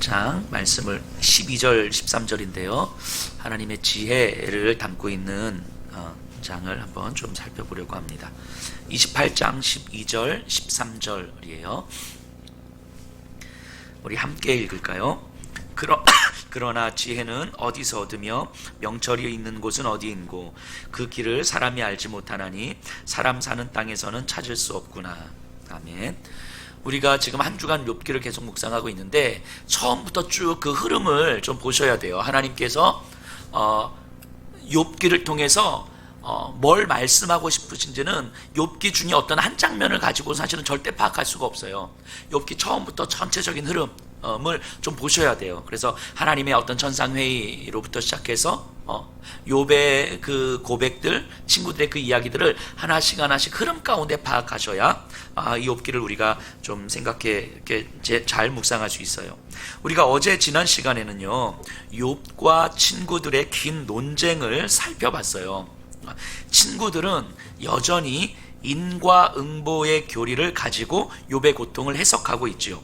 28장 말씀을 12절 13절인데요 하나님의 지혜를 담고 있는 장을 한번 좀 살펴보려고 합니다. 28장 12절 13절이에요. 우리 함께 읽을까요? 그러나 지혜는 어디서 얻으며 명철이 있는 곳은 어디인고 그 길을 사람이 알지 못하나니 사람 사는 땅에서는 찾을 수 없구나. 아멘. 우리가 지금 한 주간 욥기를 계속 묵상하고 있는데 처음부터 쭉 그 흐름을 좀 보셔야 돼요. 하나님께서 욥기를 통해서 뭘 말씀하고 싶으신지는 욥기 중에 어떤 한 장면을 가지고 사실은 절대 파악할 수가 없어요. 욥기 처음부터 전체적인 흐름을 좀 보셔야 돼요. 그래서 하나님의 어떤 전상회의로부터 시작해서 욥의 그 고백들, 친구들의 그 이야기들을 하나씩 흐름 가운데 파악하셔야 이 욥기를 우리가 좀 잘 묵상할 수 있어요. 우리가 어제 지난 시간에는요 욥과 친구들의 긴 논쟁을 살펴봤어요. 친구들은 여전히 인과응보의 교리를 가지고 욥의 고통을 해석하고 있지요.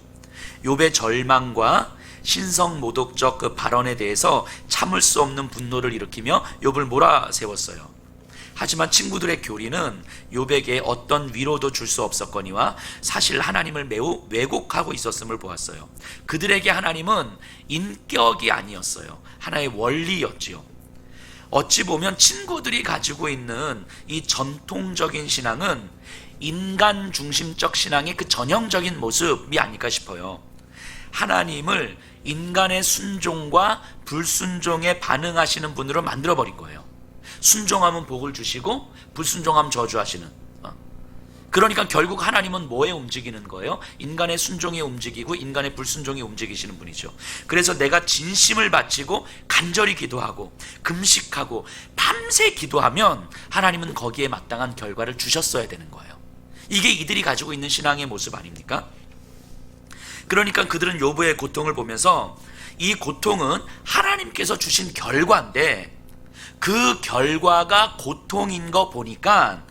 욥의 절망과 신성모독적 그 발언에 대해서 참을 수 없는 분노를 일으키며 욥을 몰아세웠어요. 하지만 친구들의 교리는 욥에게 어떤 위로도 줄 수 없었거니와 사실 하나님을 매우 왜곡하고 있었음을 보았어요. 그들에게 하나님은 인격이 아니었어요. 하나의 원리였지요. 어찌 보면 친구들이 가지고 있는 이 전통적인 신앙은 인간 중심적 신앙의 그 전형적인 모습이 아닐까 싶어요. 하나님을 인간의 순종과 불순종에 반응하시는 분으로 만들어버린 거예요. 순종하면 복을 주시고 불순종하면 저주하시는. 그러니까 결국 하나님은 뭐에 움직이는 거예요? 인간의 순종에 움직이고 인간의 불순종에 움직이시는 분이죠. 그래서 내가 진심을 바치고 간절히 기도하고 금식하고 밤새 기도하면 하나님은 거기에 마땅한 결과를 주셨어야 되는 거예요. 이게 이들이 가지고 있는 신앙의 모습 아닙니까? 그러니까 그들은 욥의 고통을 보면서 이 고통은 하나님께서 주신 결과인데 그 결과가 고통인 거 보니까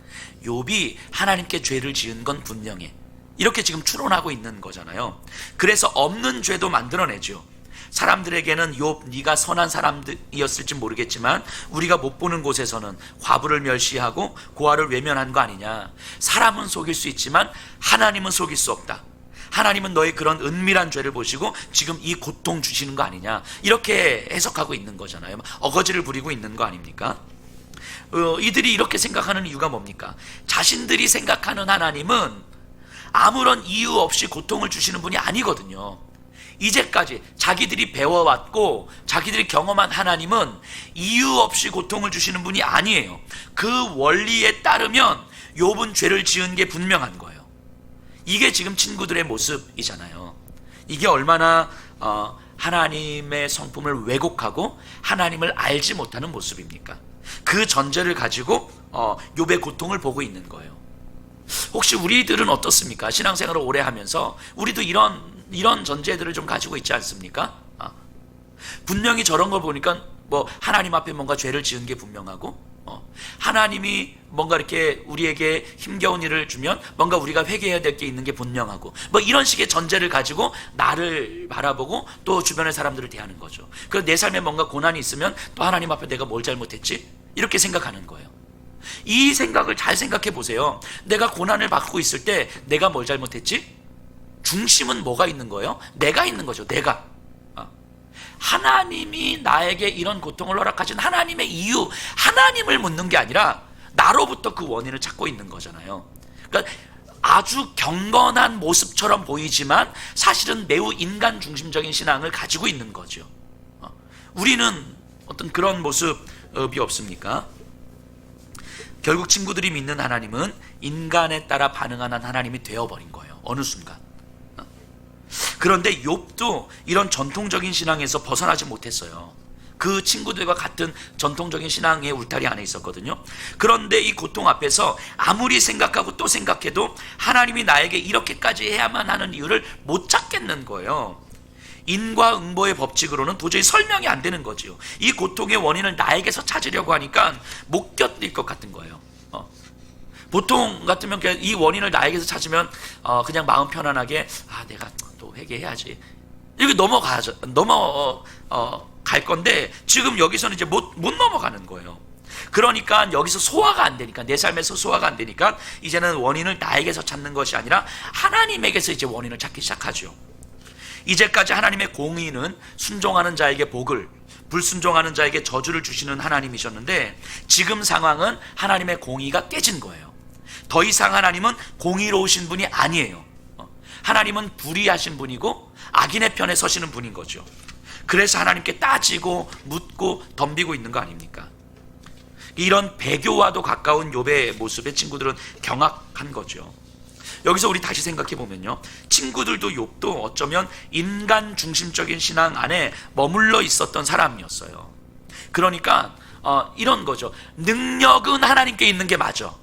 욥이 하나님께 죄를 지은 건 분명해. 이렇게 지금 추론하고 있는 거잖아요. 그래서 없는 죄도 만들어내죠. 사람들에게는 욥 네가 선한 사람이었을지 모르겠지만 우리가 못 보는 곳에서는 과부를 멸시하고 고아를 외면한 거 아니냐. 사람은 속일 수 있지만 하나님은 속일 수 없다. 하나님은 너의 그런 은밀한 죄를 보시고 지금 이 고통 주시는 거 아니냐. 이렇게 해석하고 있는 거잖아요. 어거지를 부리고 있는 거 아닙니까? 이들이 이렇게 생각하는 이유가 뭡니까? 자신들이 생각하는 하나님은 아무런 이유 없이 고통을 주시는 분이 아니거든요. 이제까지 자기들이 배워왔고 자기들이 경험한 하나님은 이유 없이 고통을 주시는 분이 아니에요. 그 원리에 따르면 욥은 죄를 지은 게 분명한 거예요. 이게 지금 친구들의 모습이잖아요. 이게 얼마나 하나님의 성품을 왜곡하고 하나님을 알지 못하는 모습입니까? 그 전제를 가지고 욥의 고통을 보고 있는 거예요. 혹시 우리들은 어떻습니까? 신앙생활을 오래 하면서 우리도 이런 전제들을 좀 가지고 있지 않습니까? 분명히 저런 걸 보니까 뭐 하나님 앞에 뭔가 죄를 지은 게 분명하고 하나님이 뭔가 이렇게 우리에게 힘겨운 일을 주면 뭔가 우리가 회개해야 될 게 있는 게 분명하고 뭐 이런 식의 전제를 가지고 나를 바라보고 또 주변의 사람들을 대하는 거죠. 그래서 내 삶에 뭔가 고난이 있으면 또 하나님 앞에 내가 뭘 잘못했지? 이렇게 생각하는 거예요. 이 생각을 잘 생각해 보세요. 내가 고난을 받고 있을 때 내가 뭘 잘못했지? 중심은 뭐가 있는 거예요? 내가 있는 거죠. 내가. 하나님이 나에게 이런 고통을 허락하신 하나님의 이유, 하나님을 묻는 게 아니라 나로부터 그 원인을 찾고 있는 거잖아요. 그러니까 아주 경건한 모습처럼 보이지만 사실은 매우 인간 중심적인 신앙을 가지고 있는 거죠. 우리는 어떤 그런 모습이 없습니까? 결국 친구들이 믿는 하나님은 인간에 따라 반응하는 하나님이 되어버린 거예요. 어느 순간. 그런데 욥도 이런 전통적인 신앙에서 벗어나지 못했어요. 그 친구들과 같은 전통적인 신앙의 울타리 안에 있었거든요. 그런데 이 고통 앞에서 아무리 생각하고 또 생각해도 하나님이 나에게 이렇게까지 해야만 하는 이유를 못 찾겠는 거예요. 인과응보의 법칙으로는 도저히 설명이 안 되는 거지요. 이 고통의 원인을 나에게서 찾으려고 하니까 못 견딜 것 같은 거예요. 보통 같으면 이 원인을 나에게서 찾으면 그냥 마음 편안하게 내가 또 회개해야지 이렇게 갈 건데 지금 여기서는 이제 못 넘어가는 거예요. 그러니까 여기서 소화가 안 되니까, 내 삶에서 소화가 안 되니까 이제는 원인을 나에게서 찾는 것이 아니라 하나님에게서 이제 원인을 찾기 시작하죠. 이제까지 하나님의 공의는 순종하는 자에게 복을, 불순종하는 자에게 저주를 주시는 하나님이셨는데, 지금 상황은 하나님의 공의가 깨진 거예요. 더 이상 하나님은 공의로우신 분이 아니에요. 하나님은 불의하신 분이고 악인의 편에 서시는 분인 거죠. 그래서 하나님께 따지고 묻고 덤비고 있는 거 아닙니까? 이런 배교와도 가까운 욥의 모습에 친구들은 경악한 거죠. 여기서 우리 다시 생각해 보면요, 친구들도 욥도 어쩌면 인간 중심적인 신앙 안에 머물러 있었던 사람이었어요. 그러니까 이런 거죠. 능력은 하나님께 있는 게 맞아.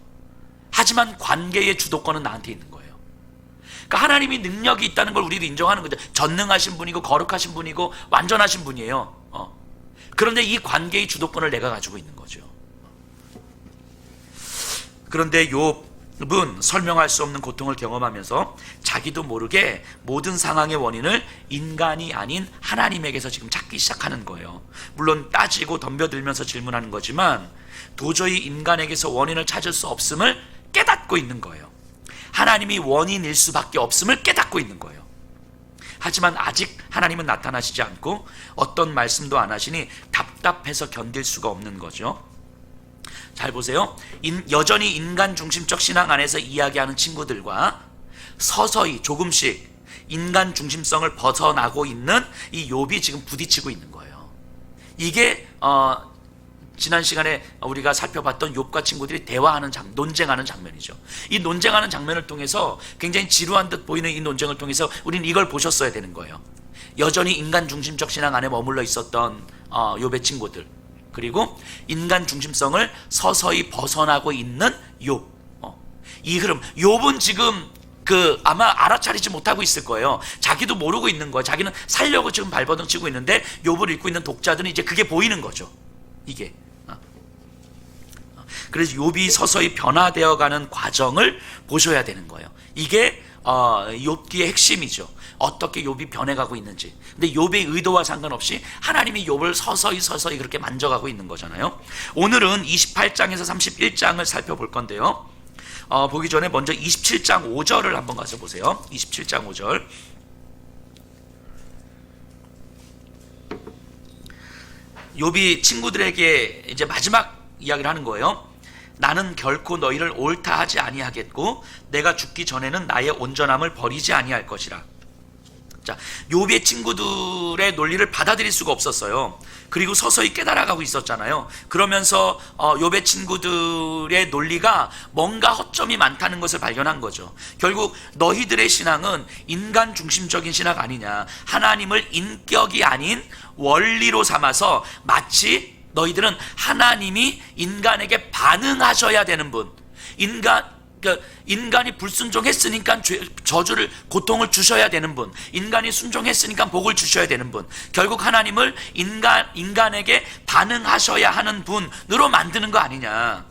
하지만 관계의 주도권은 나한테 있는 거예요. 그러니까 하나님이 능력이 있다는 걸 우리도 인정하는 거죠. 전능하신 분이고 거룩하신 분이고 완전하신 분이에요. 그런데 이 관계의 주도권을 내가 가지고 있는 거죠. 그런데 욥은 설명할 수 없는 고통을 경험하면서 자기도 모르게 모든 상황의 원인을 인간이 아닌 하나님에게서 지금 찾기 시작하는 거예요. 물론 따지고 덤벼들면서 질문하는 거지만 도저히 인간에게서 원인을 찾을 수 없음을 깨닫고 있는 거예요. 하나님이 원인일 수밖에 없음을 깨닫고 있는 거예요. 하지만 아직 하나님은 나타나시지 않고 어떤 말씀도 안 하시니 답답해서 견딜 수가 없는 거죠. 잘 보세요. 여전히 인간 중심적 신앙 안에서 이야기하는 친구들과 서서히 조금씩 인간 중심성을 벗어나고 있는 이 욥이 지금 부딪히고 있는 거예요. 이게 지난 시간에 우리가 살펴봤던 욥과 친구들이 대화하는 논쟁하는 장면이죠. 이 논쟁하는 장면을 통해서 굉장히 지루한 듯 보이는 이 논쟁을 통해서 우리는 이걸 보셨어야 되는 거예요. 여전히 인간 중심적 신앙 안에 머물러 있었던 욥의 친구들, 그리고 인간 중심성을 서서히 벗어나고 있는 욥. 이 흐름, 욥은 지금 아마 알아차리지 못하고 있을 거예요. 자기도 모르고 있는 거예요. 자기는 살려고 지금 발버둥 치고 있는데 욥을 읽고 있는 독자들은 이제 그게 보이는 거죠. 이게. 그래서 욥이 서서히 변화되어가는 과정을 보셔야 되는 거예요. 이게 욥기의 핵심이죠. 어떻게 욥이 변해가고 있는지. 근데 욥의 의도와 상관없이 하나님이 욥을 서서히 그렇게 만져가고 있는 거잖아요. 오늘은 28장에서 31장을 살펴볼 건데요. 보기 전에 먼저 27장 5절을 한번 가서 보세요. 27장 5절. 욥이 친구들에게 이제 마지막 이야기를 하는 거예요. 나는 결코 너희를 옳다 하지 아니하겠고 내가 죽기 전에는 나의 온전함을 버리지 아니할 것이라. 자, 욥의 친구들의 논리를 받아들일 수가 없었어요. 그리고 서서히 깨달아가고 있었잖아요. 그러면서 욥의 친구들의 논리가 뭔가 허점이 많다는 것을 발견한 거죠. 결국 너희들의 신앙은 인간 중심적인 신앙 아니냐, 하나님을 인격이 아닌 원리로 삼아서 마치 너희들은 하나님이 인간에게 반응하셔야 되는 분, 인간이 불순종했으니까 저주를, 고통을 주셔야 되는 분, 인간이 순종했으니까 복을 주셔야 되는 분, 결국 하나님을 인간에게 반응하셔야 하는 분으로 만드는 거 아니냐.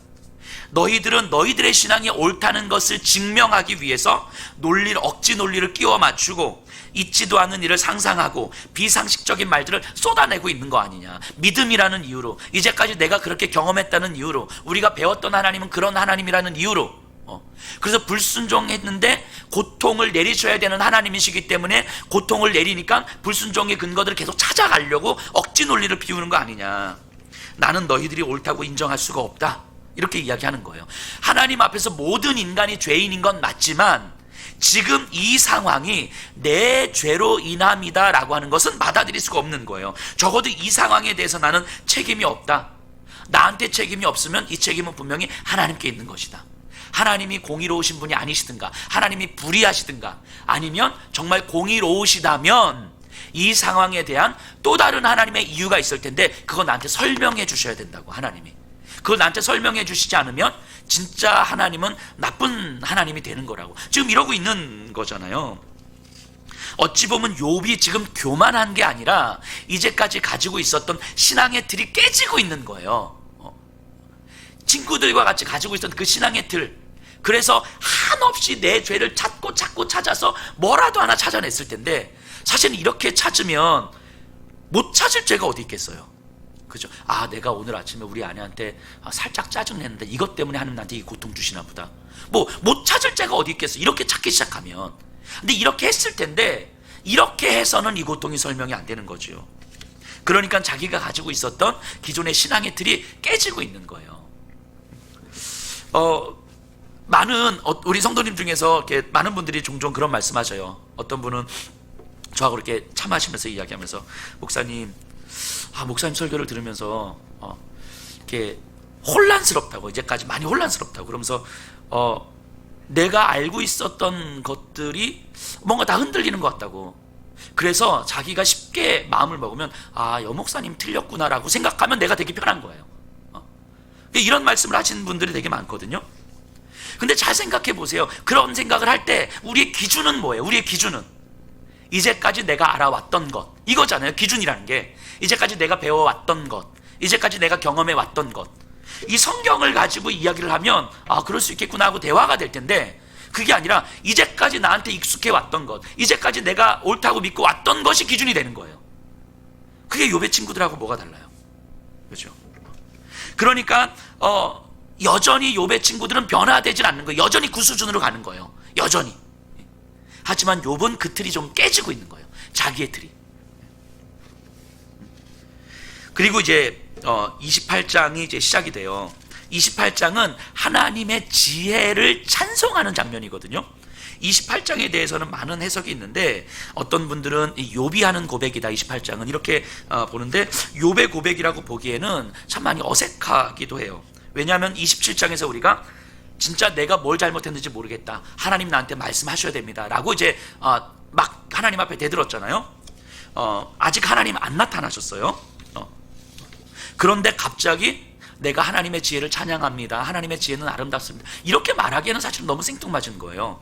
너희들은 너희들의 신앙이 옳다는 것을 증명하기 위해서 억지 논리를 끼워 맞추고 있지도 않은 일을 상상하고 비상식적인 말들을 쏟아내고 있는 거 아니냐. 믿음이라는 이유로, 이제까지 내가 그렇게 경험했다는 이유로, 우리가 배웠던 하나님은 그런 하나님이라는 이유로, 그래서 불순종했는데 고통을 내리셔야 되는 하나님이시기 때문에 고통을 내리니까 불순종의 근거들을 계속 찾아가려고 억지 논리를 피우는 거 아니냐. 나는 너희들이 옳다고 인정할 수가 없다, 이렇게 이야기하는 거예요. 하나님 앞에서 모든 인간이 죄인인 건 맞지만 지금 이 상황이 내 죄로 인함이다 라고 하는 것은 받아들일 수가 없는 거예요. 적어도 이 상황에 대해서 나는 책임이 없다. 나한테 책임이 없으면 이 책임은 분명히 하나님께 있는 것이다. 하나님이 공의로우신 분이 아니시든가, 하나님이 불의하시든가, 아니면 정말 공의로우시다면 이 상황에 대한 또 다른 하나님의 이유가 있을 텐데 그거 나한테 설명해 주셔야 된다고. 하나님이 그걸 나한테 설명해 주시지 않으면 진짜 하나님은 나쁜 하나님이 되는 거라고 지금 이러고 있는 거잖아요. 어찌 보면 욥이 지금 교만한 게 아니라 이제까지 가지고 있었던 신앙의 틀이 깨지고 있는 거예요. 친구들과 같이 가지고 있었던 그 신앙의 틀, 그래서 한없이 내 죄를 찾고 찾아서 뭐라도 하나 찾아냈을 텐데 사실은 이렇게 찾으면 못 찾을 죄가 어디 있겠어요. 그죠? 내가 오늘 아침에 우리 아내한테 살짝 짜증냈는데 이것 때문에 하나님 나한테 이 고통 주시나 보다. 못 찾을 죄가 어디 있겠어. 이렇게 찾기 시작하면. 근데 이렇게 했을 텐데 이렇게 해서는 이 고통이 설명이 안 되는 거죠. 그러니까 자기가 가지고 있었던 기존의 신앙의 틀이 깨지고 있는 거예요. 많은 우리 성도님 중에서 이렇게 많은 분들이 종종 그런 말씀하셔요. 어떤 분은 저하고 이렇게 차 마시면서 이야기하면서 목사님 설교를 들으면서 이렇게 혼란스럽다고, 이제까지 많이 혼란스럽다고 그러면서 내가 알고 있었던 것들이 뭔가 다 흔들리는 것 같다고. 그래서 자기가 쉽게 마음을 먹으면 여 목사님 틀렸구나라고 생각하면 내가 되게 편한 거예요. 이런 말씀을 하시는 분들이 되게 많거든요. 근데 잘 생각해 보세요. 그런 생각을 할 때 우리의 기준은 뭐예요? 우리의 기준은 이제까지 내가 알아왔던 것, 이거잖아요. 기준이라는 게 이제까지 내가 배워왔던 것, 이제까지 내가 경험해왔던 것. 이 성경을 가지고 이야기를 하면 그럴 수 있겠구나 하고 대화가 될 텐데, 그게 아니라 이제까지 나한테 익숙해왔던 것, 이제까지 내가 옳다고 믿고 왔던 것이 기준이 되는 거예요. 그게 욥의 친구들하고 뭐가 달라요? 그렇죠? 그러니까 여전히 욥의 친구들은 변화되질 않는 거예요. 여전히 그 수준으로 가는 거예요. 여전히. 하지만 욥은 그 틀이 좀 깨지고 있는 거예요. 자기의 틀이. 그리고 이제 28장이 이제 시작이 돼요. 28장은 하나님의 지혜를 찬송하는 장면이거든요. 28장에 대해서는 많은 해석이 있는데 어떤 분들은 욥이 하는 고백이다 28장은 이렇게 보는데, 욥의 고백이라고 보기에는 참 많이 어색하기도 해요. 왜냐하면 27장에서 우리가 진짜 내가 뭘 잘못했는지 모르겠다, 하나님 나한테 말씀하셔야 됩니다 라고 이제 막 하나님 앞에 대들었잖아요. 아직 하나님 안 나타나셨어요. 그런데 갑자기 내가 하나님의 지혜를 찬양합니다, 하나님의 지혜는 아름답습니다, 이렇게 말하기에는 사실 너무 생뚱맞은 거예요.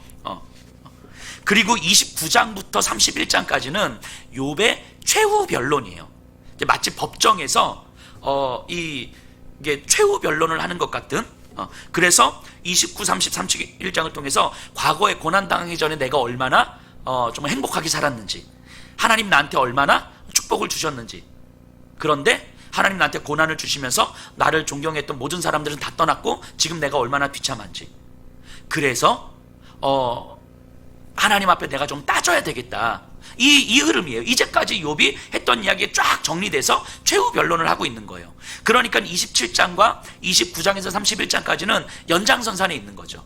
그리고 29장부터 31장까지는 욥의 최후 변론이에요. 마치 법정에서 이게 최후 변론을 하는 것 같은. 그래서 29, 30, 31장을 통해서 과거에 고난당하기 전에 내가 얼마나 정말 행복하게 살았는지, 하나님 나한테 얼마나 축복을 주셨는지, 그런데 하나님 나한테 고난을 주시면서 나를 존경했던 모든 사람들은 다 떠났고 지금 내가 얼마나 비참한지, 그래서 하나님 앞에 내가 좀 따져야 되겠다, 이 흐름이에요. 이제까지 욥이 했던 이야기에 쫙 정리돼서 최후 변론을 하고 있는 거예요. 그러니까 27장과 29장에서 31장까지는 연장선상에 있는 거죠.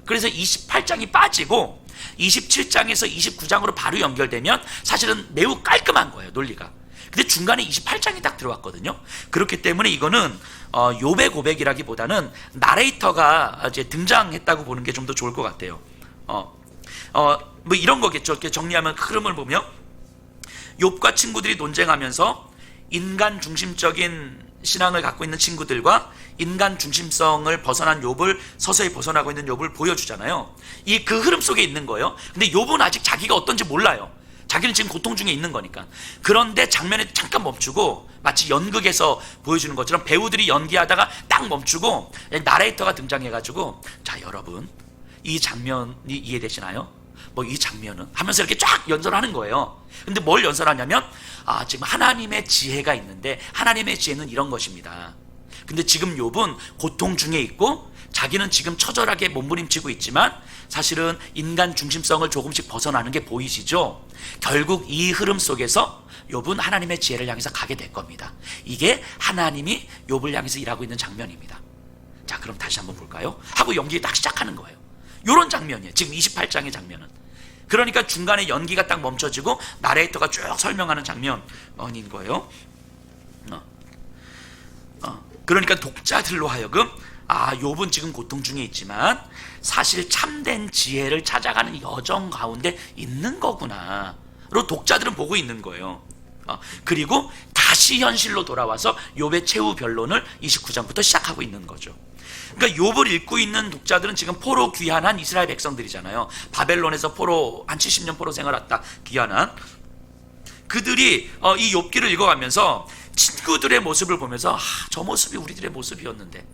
그래서 28장이 빠지고 27장에서 29장으로 바로 연결되면 사실은 매우 깔끔한 거예요, 논리가. 근데 중간에 28장이 딱 들어왔거든요. 그렇기 때문에 이거는 욥의 고백이라기보다는 나레이터가 이제 등장했다고 보는 게 좀 더 좋을 것 같아요. 뭐 이런 거겠죠. 이렇게 정리하면 흐름을 보면 욥과 친구들이 논쟁하면서 인간 중심적인 신앙을 갖고 있는 친구들과 인간 중심성을 벗어난 욥을, 서서히 벗어나고 있는 욥을 보여주잖아요. 그 흐름 속에 있는 거예요. 근데 욥은 아직 자기가 어떤지 몰라요. 자기는 지금 고통 중에 있는 거니까. 그런데 장면에 잠깐 멈추고, 마치 연극에서 보여주는 것처럼 배우들이 연기하다가 딱 멈추고 나레이터가 등장해가지고, 자 여러분 이 장면이 이해되시나요? 뭐 이 장면은 하면서 이렇게 쫙 연설하는 거예요. 근데 뭘 연설하냐면 지금 하나님의 지혜가 있는데 하나님의 지혜는 이런 것입니다. 근데 지금 욥은 고통 중에 있고 자기는 지금 처절하게 몸부림치고 있지만 사실은 인간 중심성을 조금씩 벗어나는 게 보이시죠? 결국 이 흐름 속에서 욥은 하나님의 지혜를 향해서 가게 될 겁니다. 이게 하나님이 욥을 향해서 일하고 있는 장면입니다. 자, 그럼 다시 한번 볼까요? 하고 연기 딱 시작하는 거예요. 이런 장면이에요. 지금 28장의 장면은. 그러니까 중간에 연기가 딱 멈춰지고 나레이터가 쭉 설명하는 장면인 거예요. 그러니까 독자들로 하여금 욥은 지금 고통 중에 있지만 사실 참된 지혜를 찾아가는 여정 가운데 있는 거구나로 독자들은 보고 있는 거예요. 그리고 다시 현실로 돌아와서 욥의 최후 변론을 29장부터 시작하고 있는 거죠. 그러니까 욥을 읽고 있는 독자들은 지금 포로 귀환한 이스라엘 백성들이잖아요. 바벨론에서 한 70년 포로 생활했다 귀환한 그들이 이 욥기를 읽어가면서 친구들의 모습을 보면서 저 모습이 우리들의 모습이었는데,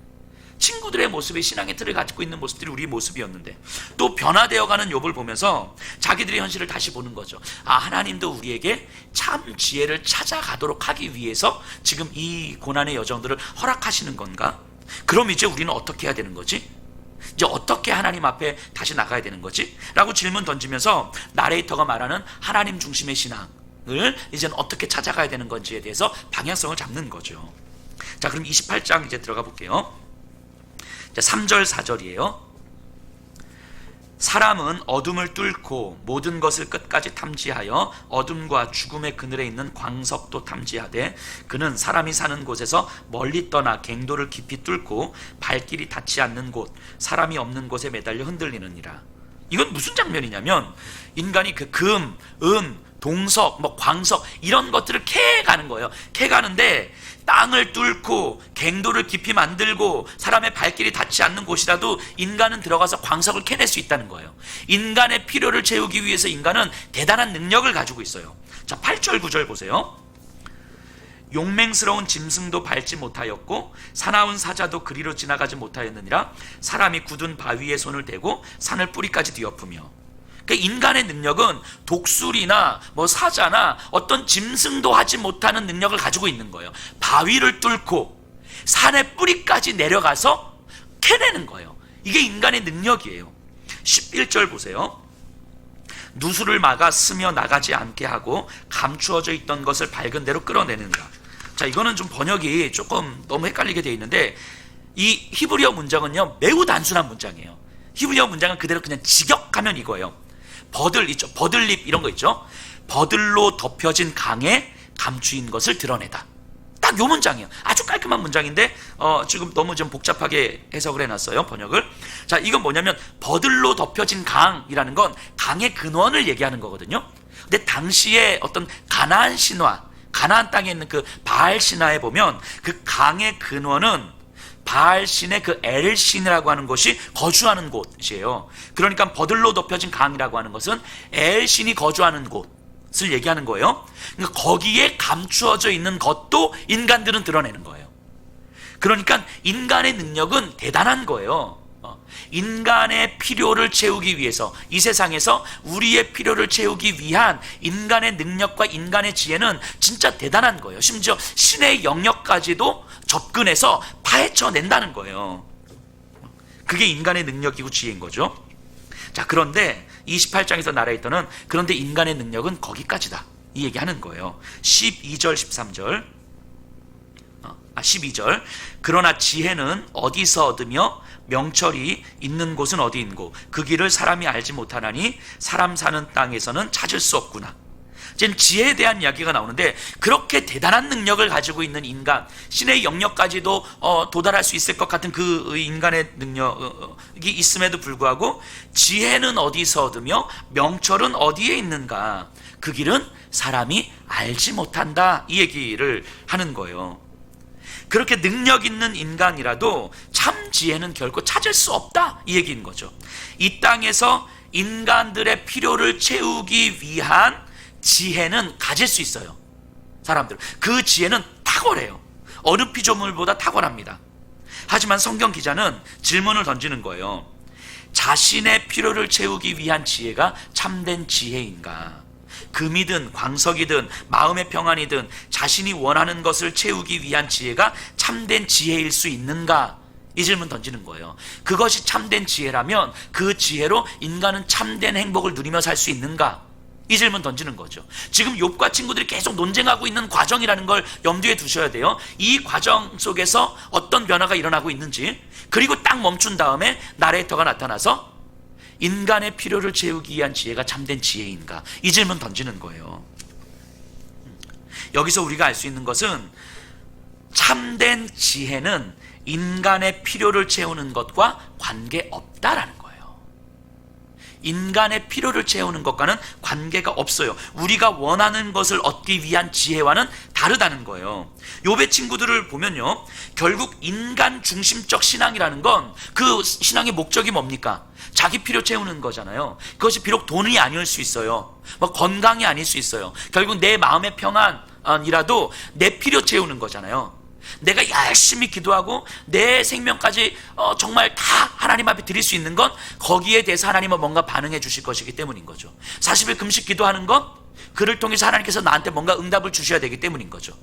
친구들의 모습이 신앙의 틀을 가지고 있는 모습들이 우리 모습이었는데, 또 변화되어가는 욥을 보면서 자기들의 현실을 다시 보는 거죠. 아, 하나님도 우리에게 참 지혜를 찾아가도록 하기 위해서 지금 이 고난의 여정들을 허락하시는 건가? 그럼 이제 우리는 어떻게 해야 되는 거지? 이제 어떻게 하나님 앞에 다시 나가야 되는 거지? 라고 질문 던지면서 나레이터가 말하는 하나님 중심의 신앙을 이제는 어떻게 찾아가야 되는 건지에 대해서 방향성을 잡는 거죠. 자, 그럼 28장 이제 들어가 볼게요. 자, 3절 4절이에요. 사람은 어둠을 뚫고 모든 것을 끝까지 탐지하여 어둠과 죽음의 그늘에 있는 광석도 탐지하되 그는 사람이 사는 곳에서 멀리 떠나 갱도를 깊이 뚫고 발길이 닿지 않는 곳 사람이 없는 곳에 매달려 흔들리느니라. 이건 무슨 장면이냐면 인간이 그 금, 동석, 광석 이런 것들을 캐가는 거예요. 캐가는데 땅을 뚫고 갱도를 깊이 만들고 사람의 발길이 닿지 않는 곳이라도 인간은 들어가서 광석을 캐낼 수 있다는 거예요. 인간의 필요를 채우기 위해서 인간은 대단한 능력을 가지고 있어요. 자, 8절 9절 보세요. 용맹스러운 짐승도 밟지 못하였고 사나운 사자도 그리로 지나가지 못하였느니라. 사람이 굳은 바위에 손을 대고 산을 뿌리까지 뒤엎으며. 그러니까 인간의 능력은 독수리나 사자나 어떤 짐승도 하지 못하는 능력을 가지고 있는 거예요. 바위를 뚫고 산의 뿌리까지 내려가서 캐내는 거예요. 이게 인간의 능력이에요. 11절 보세요. 누수를 막아 스며 나가지 않게 하고 감추어져 있던 것을 밝은 대로 끌어내는가. 자, 이거는 좀 번역이 조금 너무 헷갈리게 되어 있는데 이 히브리어 문장은요 매우 단순한 문장이에요. 히브리어 문장은 그대로 그냥 직역하면 이거예요. 버들 있죠. 버들잎 이런 거 있죠. 버들로 덮여진 강에 감추인 것을 드러내다. 딱 요 문장이에요. 아주 깔끔한 문장인데 지금 너무 좀 복잡하게 해석을 해놨어요, 번역을. 자, 이건 뭐냐면 버들로 덮여진 강이라는 건 강의 근원을 얘기하는 거거든요. 근데 당시에 어떤 가나안 신화, 가나안 땅에 있는 그 바알 신화에 보면 그 강의 근원은 바알신의 그 엘신이라고 하는 곳이 거주하는 곳이에요. 그러니까 버들로 덮여진 강이라고 하는 것은 엘신이 거주하는 곳을 얘기하는 거예요. 그러니까 거기에 감추어져 있는 것도 인간들은 드러내는 거예요. 그러니까 인간의 능력은 대단한 거예요. 인간의 필요를 채우기 위해서 이 세상에서 우리의 필요를 채우기 위한 인간의 능력과 인간의 지혜는 진짜 대단한 거예요. 심지어 신의 영역까지도 접근해서 파헤쳐낸다는 거예요. 그게 인간의 능력이고 지혜인 거죠. 자, 그런데 28장에서 나레이터는 그런데 인간의 능력은 거기까지다 이 얘기하는 거예요. 12절 13절 12절 그러나 지혜는 어디서 얻으며 명철이 있는 곳은 어디인고 그 길을 사람이 알지 못하나니 사람 사는 땅에서는 찾을 수 없구나. 이제 지혜에 대한 이야기가 나오는데 그렇게 대단한 능력을 가지고 있는 인간, 신의 영역까지도 도달할 수 있을 것 같은 그 인간의 능력이 있음에도 불구하고 지혜는 어디서 얻으며 명철은 어디에 있는가? 그 길은 사람이 알지 못한다 이 얘기를 하는 거예요. 그렇게 능력 있는 인간이라도 참 지혜는 결코 찾을 수 없다 이 얘기인 거죠. 이 땅에서 인간들의 필요를 채우기 위한 지혜는 가질 수 있어요. 사람들 그 지혜는 탁월해요. 어느 피조물보다 탁월합니다. 하지만 성경 기자는 질문을 던지는 거예요. 자신의 필요를 채우기 위한 지혜가 참된 지혜인가? 금이든 광석이든 마음의 평안이든 자신이 원하는 것을 채우기 위한 지혜가 참된 지혜일 수 있는가? 이 질문 던지는 거예요. 그것이 참된 지혜라면 그 지혜로 인간은 참된 행복을 누리며 살 수 있는가? 이 질문 던지는 거죠. 지금 욥과 친구들이 계속 논쟁하고 있는 과정이라는 걸 염두에 두셔야 돼요. 이 과정 속에서 어떤 변화가 일어나고 있는지, 그리고 딱 멈춘 다음에 나레이터가 나타나서 인간의 필요를 채우기 위한 지혜가 참된 지혜인가? 이 질문 던지는 거예요. 여기서 우리가 알 수 있는 것은 참된 지혜는 인간의 필요를 채우는 것과 관계없다라는 거예요. 인간의 필요를 채우는 것과는 관계가 없어요. 우리가 원하는 것을 얻기 위한 지혜와는 다르다는 거예요. 욥의 친구들을 보면요, 결국 인간 중심적 신앙이라는 건 그 신앙의 목적이 뭡니까? 자기 필요 채우는 거잖아요. 그것이 비록 돈이 아닐 수 있어요. 건강이 아닐 수 있어요. 결국 내 마음의 평안이라도 내 필요 채우는 거잖아요. 내가 열심히 기도하고 내 생명까지 정말 다 하나님 앞에 드릴 수 있는 건 거기에 대해서 하나님은 뭔가 반응해 주실 것이기 때문인 거죠. 40일 금식 기도하는 건 그를 통해서 하나님께서 나한테 뭔가 응답을 주셔야 되기 때문인 거죠.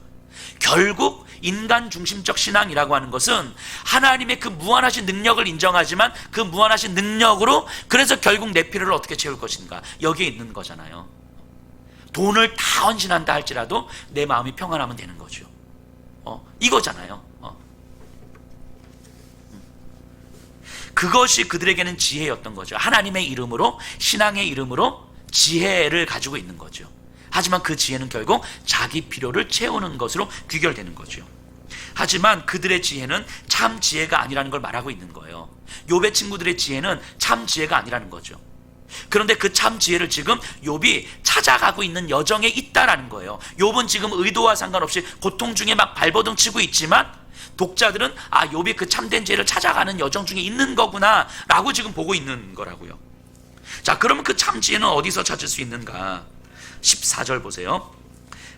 결국 인간 중심적 신앙이라고 하는 것은 하나님의 그 무한하신 능력을 인정하지만 그 무한하신 능력으로 그래서 결국 내 필요를 어떻게 채울 것인가, 여기에 있는 거잖아요. 돈을 다 헌신한다 할지라도 내 마음이 평안하면 되는 거죠. 이거잖아요. 그것이 그들에게는 지혜였던 거죠. 하나님의 이름으로, 신앙의 이름으로 지혜를 가지고 있는 거죠. 하지만 그 지혜는 결국 자기 필요를 채우는 것으로 귀결되는 거죠. 하지만 그들의 지혜는 참 지혜가 아니라는 걸 말하고 있는 거예요. 욥의 친구들의 지혜는 참 지혜가 아니라는 거죠. 그런데 그 참 지혜를 지금 욥이 찾아가고 있는 여정에 있다라는 거예요. 욥은 지금 의도와 상관없이 고통 중에 막 발버둥 치고 있지만 독자들은 욥이 그 참된 지혜를 찾아가는 여정 중에 있는 거구나 라고 지금 보고 있는 거라고요. 자, 그러면 그 참 지혜는 어디서 찾을 수 있는가? 14절 보세요.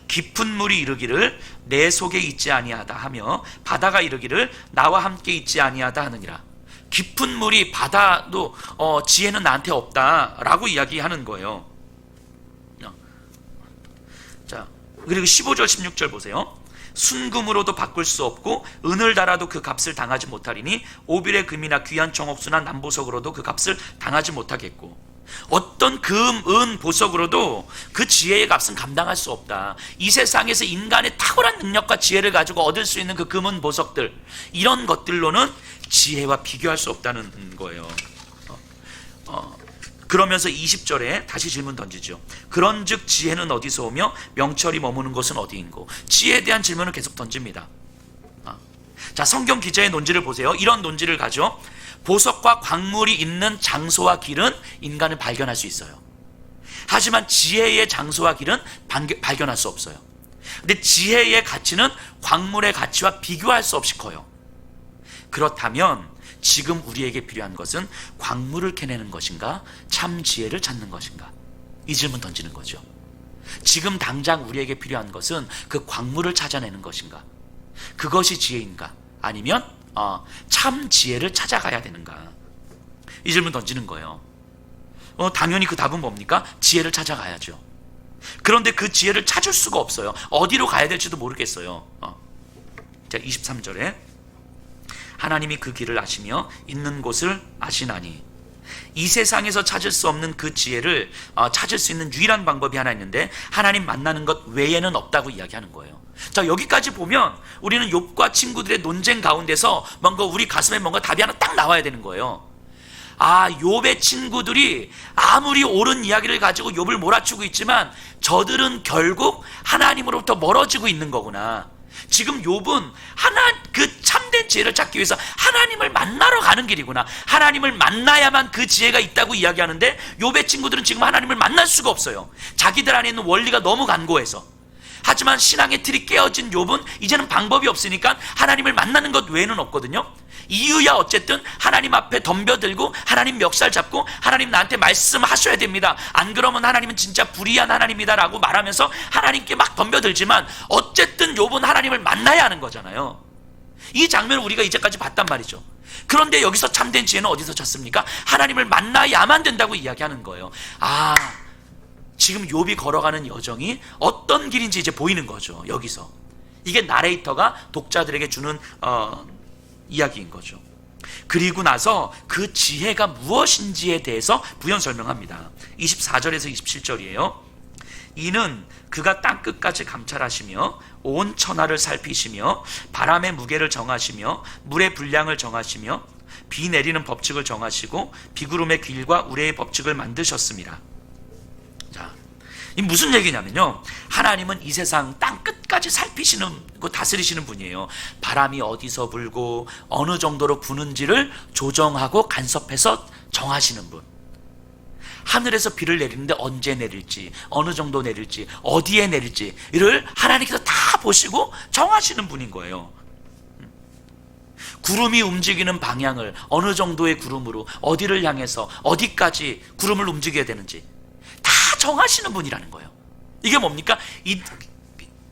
깊은 물이 이르기를 내 속에 있지 아니하다 하며 바다가 이르기를 나와 함께 있지 아니하다 하느니라. 깊은 물이, 바다도 지혜는 나한테 없다라고 이야기하는 거예요. 자, 그리고 15절 16절 보세요. 순금으로도 바꿀 수 없고 은을 달아도 그 값을 당하지 못하리니 오빌의 금이나 귀한 청옥수나 남보석으로도 그 값을 당하지 못하겠고, 어떤 금, 은, 보석으로도 그 지혜의 값은 감당할 수 없다. 이 세상에서 인간의 탁월한 능력과 지혜를 가지고 얻을 수 있는 그 금은, 보석들, 이런 것들로는 지혜와 비교할 수 없다는 거예요. 그러면서 20절에 다시 질문 던지죠. 그런즉 지혜는 어디서 오며 명철이 머무는 곳은 어디인고? 지혜에 대한 질문을 계속 던집니다. 자, 성경 기자의 논지를 보세요. 이런 논지를 가져 보석과 광물이 있는 장소와 길은 인간은 발견할 수 있어요. 하지만 지혜의 장소와 길은 발견할 수 없어요. 근데 지혜의 가치는 광물의 가치와 비교할 수 없이 커요. 그렇다면 지금 우리에게 필요한 것은 광물을 캐내는 것인가, 참 지혜를 찾는 것인가? 이 질문 던지는 거죠. 지금 당장 우리에게 필요한 것은 그 광물을 찾아내는 것인가? 그것이 지혜인가? 아니면 참 지혜를 찾아가야 되는가? 이 질문 던지는 거예요. 당연히 그 답은 뭡니까? 지혜를 찾아가야죠. 그런데 그 지혜를 찾을 수가 없어요. 어디로 가야 될지도 모르겠어요. 자, 23절에 하나님이 그 길을 아시며 있는 곳을 아시나니. 이 세상에서 찾을 수 없는 그 지혜를 찾을 수 있는 유일한 방법이 하나 있는데 하나님 만나는 것 외에는 없다고 이야기하는 거예요. 자, 여기까지 보면 우리는 욥과 친구들의 논쟁 가운데서 뭔가 우리 가슴에 뭔가 답이 하나 딱 나와야 되는 거예요. 욥의 친구들이 아무리 옳은 이야기를 가지고 욥을 몰아치고 있지만 저들은 결국 하나님으로부터 멀어지고 있는 거구나. 지금 욥은 그 참된 지혜를 찾기 위해서 하나님을 만나러 가는 길이구나. 하나님을 만나야만 그 지혜가 있다고 이야기하는데 욥의 친구들은 지금 하나님을 만날 수가 없어요. 자기들 안에 있는 원리가 너무 간고해서. 하지만 신앙의 틀이 깨어진 욥은 이제는 방법이 없으니까 하나님을 만나는 것 외에는 없거든요. 이유야 어쨌든 하나님 앞에 덤벼들고 하나님 멱살 잡고 하나님 나한테 말씀하셔야 됩니다. 안 그러면 하나님은 진짜 불의한 하나님이다 라고 말하면서 하나님께 막 덤벼들지만 어쨌든 욥은 하나님을 만나야 하는 거잖아요. 이 장면을 우리가 이제까지 봤단 말이죠. 그런데 여기서 참된 지혜는 어디서 찾습니까? 하나님을 만나야만 된다고 이야기하는 거예요. 지금 욥이 걸어가는 여정이 어떤 길인지 이제 보이는 거죠. 여기서 이게 나레이터가 독자들에게 주는 이야기인 거죠. 그리고 나서 그 지혜가 무엇인지에 대해서 부연 설명합니다. 24절에서 27절이에요. 이는 그가 땅끝까지 감찰하시며 온 천하를 살피시며 바람의 무게를 정하시며 물의 분량을 정하시며 비 내리는 법칙을 정하시고 비구름의 길과 우레의 법칙을 만드셨습니다. 자, 이 무슨 얘기냐면요, 하나님은 이 세상 땅끝까지 살피시는, 다스리시는 분이에요. 바람이 어디서 불고 어느 정도로 부는지를 조정하고 간섭해서 정하시는 분. 하늘에서 비를 내리는데 언제 내릴지, 어느 정도 내릴지, 어디에 내릴지를 하나님께서 다 보시고 정하시는 분인 거예요. 구름이 움직이는 방향을 어느 정도의 구름으로 어디를 향해서 어디까지 구름을 움직여야 되는지 다 정하시는 분이라는 거예요. 이게 뭡니까?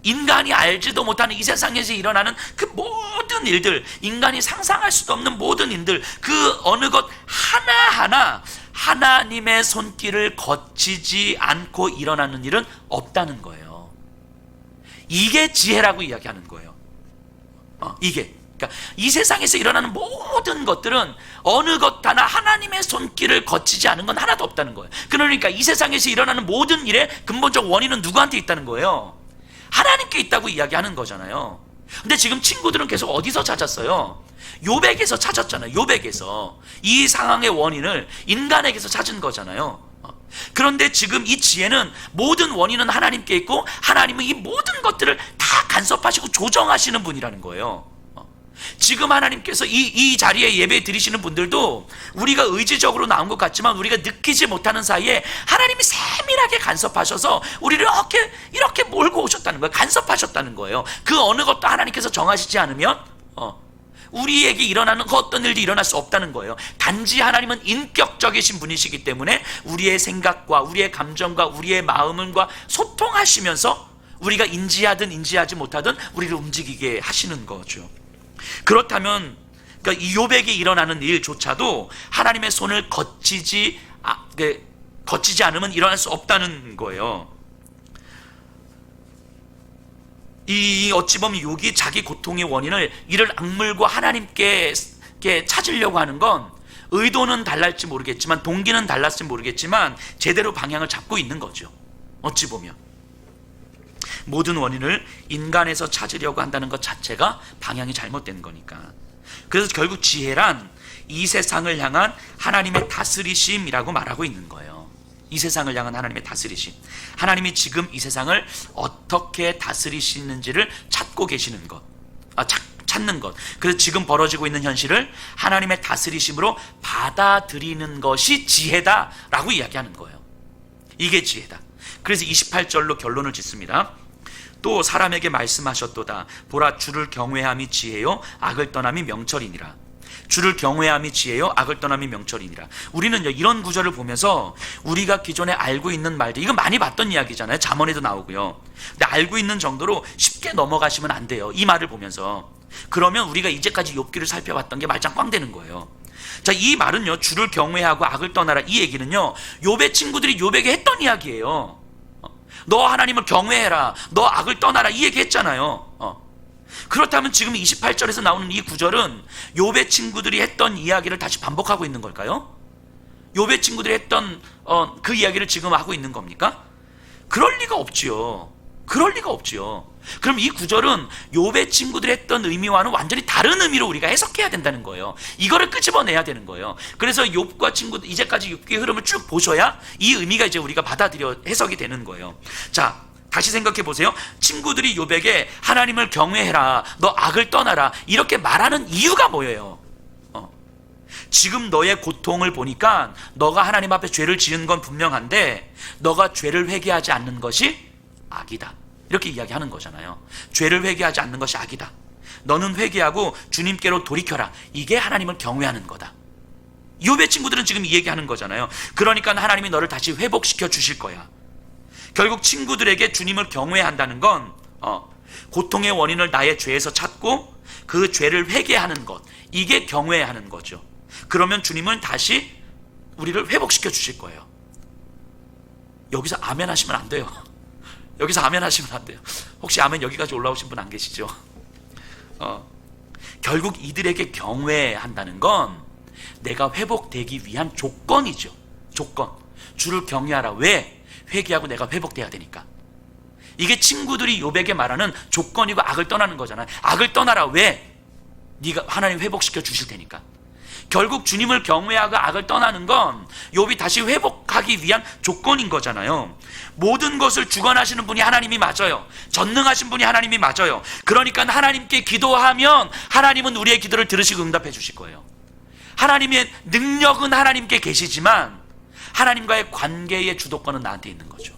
인간이 알지도 못하는 이 세상에서 일어나는 그 모든 일들, 인간이 상상할 수도 없는 모든 일들, 그 어느 것 하나하나 하나님의 손길을 거치지 않고 일어나는 일은 없다는 거예요. 이게 지혜라고 이야기하는 거예요. 이게. 그러니까 이 세상에서 일어나는 모든 것들은 어느 것 하나 하나님의 손길을 거치지 않은 건 하나도 없다는 거예요. 그러니까 이 세상에서 일어나는 모든 일의 근본적 원인은 누구한테 있다는 거예요? 하나님께 있다고 이야기하는 거잖아요. 근데 지금 친구들은 계속 어디서 찾았어요? 욥에게서 찾았잖아요. 욥에게서. 이 상황의 원인을 인간에게서 찾은 거잖아요. 그런데 지금 이 지혜는 모든 원인은 하나님께 있고 하나님은 이 모든 것들을 다 간섭하시고 조정하시는 분이라는 거예요. 지금 하나님께서 이 자리에 예배 드리시는 분들도 우리가 의지적으로 나온 것 같지만 우리가 느끼지 못하는 사이에 하나님이 세밀하게 간섭하셔서 우리를 이렇게 몰고 오셨다는 거예요. 간섭하셨다는 거예요. 그 어느 것도 하나님께서 정하시지 않으면 우리에게 일어나는 그 어떤 일도 일어날 수 없다는 거예요. 단지 하나님은 인격적이신 분이시기 때문에 우리의 생각과 우리의 감정과 우리의 마음과 소통하시면서 우리가 인지하든 인지하지 못하든 우리를 움직이게 하시는 거죠. 그렇다면 그러니까 이 욥에게 일어나는 일조차도 하나님의 손을 거치지 않으면 일어날 수 없다는 거예요. 이 어찌 보면 욥이 자기 고통의 원인을 이를 악물고 하나님께 찾으려고 하는 건 의도는 달랄지 모르겠지만 동기는 달랐을지 모르겠지만 제대로 방향을 잡고 있는 거죠. 어찌 보면 모든 원인을 인간에서 찾으려고 한다는 것 자체가 방향이 잘못된 거니까. 그래서 결국 지혜란 이 세상을 향한 하나님의 다스리심이라고 말하고 있는 거예요. 이 세상을 향한 하나님의 다스리심. 하나님이 지금 이 세상을 어떻게 다스리시는지를 찾고 계시는 것, 찾는 것. 그래서 지금 벌어지고 있는 현실을 하나님의 다스리심으로 받아들이는 것이 지혜다라고 이야기하는 거예요. 이게 지혜다. 그래서 28절로 결론을 짓습니다. 또 사람에게 말씀하셨도다. 보라, 주를 경외함이 지혜요 악을 떠남이 명철이니라. 주를 경외함이 지혜요 악을 떠남이 명철이니라. 우리는요 이런 구절을 보면서 우리가 기존에 알고 있는 말들, 이거 많이 봤던 이야기잖아요. 잠언에도 나오고요. 근데 알고 있는 정도로 쉽게 넘어가시면 안 돼요. 이 말을 보면서. 그러면 우리가 이제까지 욥기를 살펴봤던 게 말짱 꽝 되는 거예요. 자, 이 말은요 주를 경외하고 악을 떠나라, 이 얘기는요 욥의 친구들이 욥에게 했던 이야기예요. 너 하나님을 경외해라, 너 악을 떠나라, 이 얘기 했잖아요. 그렇다면 지금 28절에서 나오는 이 구절은 욥의 친구들이 했던 이야기를 다시 반복하고 있는 걸까요? 욥의 친구들이 했던 그 이야기를 지금 하고 있는 겁니까? 그럴 리가 없지요. 그럴 리가 없지요. 그럼 이 구절은 욥의 친구들이 했던 의미와는 완전히 다른 의미로 우리가 해석해야 된다는 거예요. 이거를 끄집어내야 되는 거예요. 그래서 욥과 친구들, 이제까지 욥기의 흐름을 쭉 보셔야 이 의미가 이제 우리가 받아들여 해석이 되는 거예요. 자, 다시 생각해 보세요. 친구들이 욥에게 하나님을 경외해라, 너 악을 떠나라, 이렇게 말하는 이유가 뭐예요? 지금 너의 고통을 보니까 너가 하나님 앞에 죄를 지은 건 분명한데 너가 죄를 회개하지 않는 것이 악이다, 이렇게 이야기하는 거잖아요. 죄를 회개하지 않는 것이 악이다. 너는 회개하고 주님께로 돌이켜라. 이게 하나님을 경외하는 거다. 욥의 친구들은 지금 이 얘기하는 거잖아요. 그러니까 하나님이 너를 다시 회복시켜 주실 거야. 결국 친구들에게 주님을 경외한다는 건 고통의 원인을 나의 죄에서 찾고 그 죄를 회개하는 것, 이게 경외하는 거죠. 그러면 주님은 다시 우리를 회복시켜 주실 거예요. 여기서 아멘 하시면 안 돼요. 여기서 아멘 하시면 안 돼요. 혹시 아멘 여기까지 올라오신 분 안 계시죠? 결국 이들에게 경외한다는 건 내가 회복되기 위한 조건이죠. 조건. 주를 경외하라. 왜? 회개하고 내가 회복돼야 되니까. 이게 친구들이 욥에게 말하는 조건이고 악을 떠나는 거잖아요. 악을 떠나라. 왜? 네가 하나님 회복시켜 주실 테니까. 결국 주님을 경외하고 악을 떠나는 건 욥이 다시 회복하기 위한 조건인 거잖아요. 모든 것을 주관하시는 분이 하나님이 맞아요. 전능하신 분이 하나님이 맞아요. 그러니까 하나님께 기도하면 하나님은 우리의 기도를 들으시고 응답해 주실 거예요. 하나님의 능력은 하나님께 계시지만 하나님과의 관계의 주도권은 나한테 있는 거죠.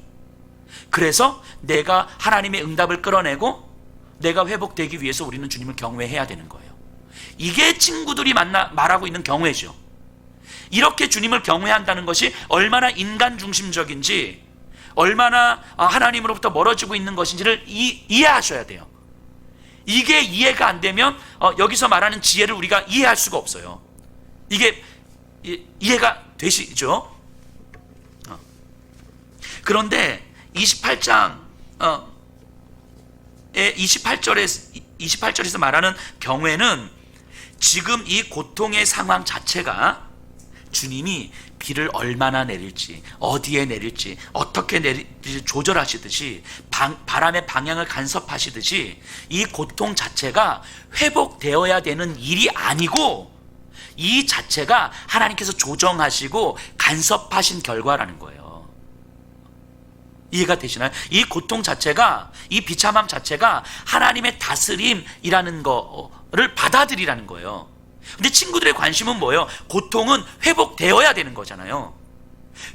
그래서 내가 하나님의 응답을 끌어내고 내가 회복되기 위해서 우리는 주님을 경외해야 되는 거예요. 이게 친구들이 말하고 있는 경외죠. 이렇게 주님을 경외한다는 것이 얼마나 인간 중심적인지 얼마나 하나님으로부터 멀어지고 있는 것인지를 이해하셔야 돼요. 이게 이해가 안 되면 여기서 말하는 지혜를 우리가 이해할 수가 없어요. 이게 이해가 되시죠? 그런데 28장 28절에서 말하는 경우에는 지금 이 고통의 상황 자체가 주님이 비를 얼마나 내릴지, 어디에 내릴지, 어떻게 내릴지 조절하시듯이 바람의 방향을 간섭하시듯이 이 고통 자체가 회복되어야 되는 일이 아니고 이 자체가 하나님께서 조정하시고 간섭하신 결과라는 거예요. 이해가 되시나요? 이 고통 자체가, 이 비참함 자체가 하나님의 다스림이라는 거를 받아들이라는 거예요. 근데 친구들의 관심은 뭐예요? 고통은 회복되어야 되는 거잖아요.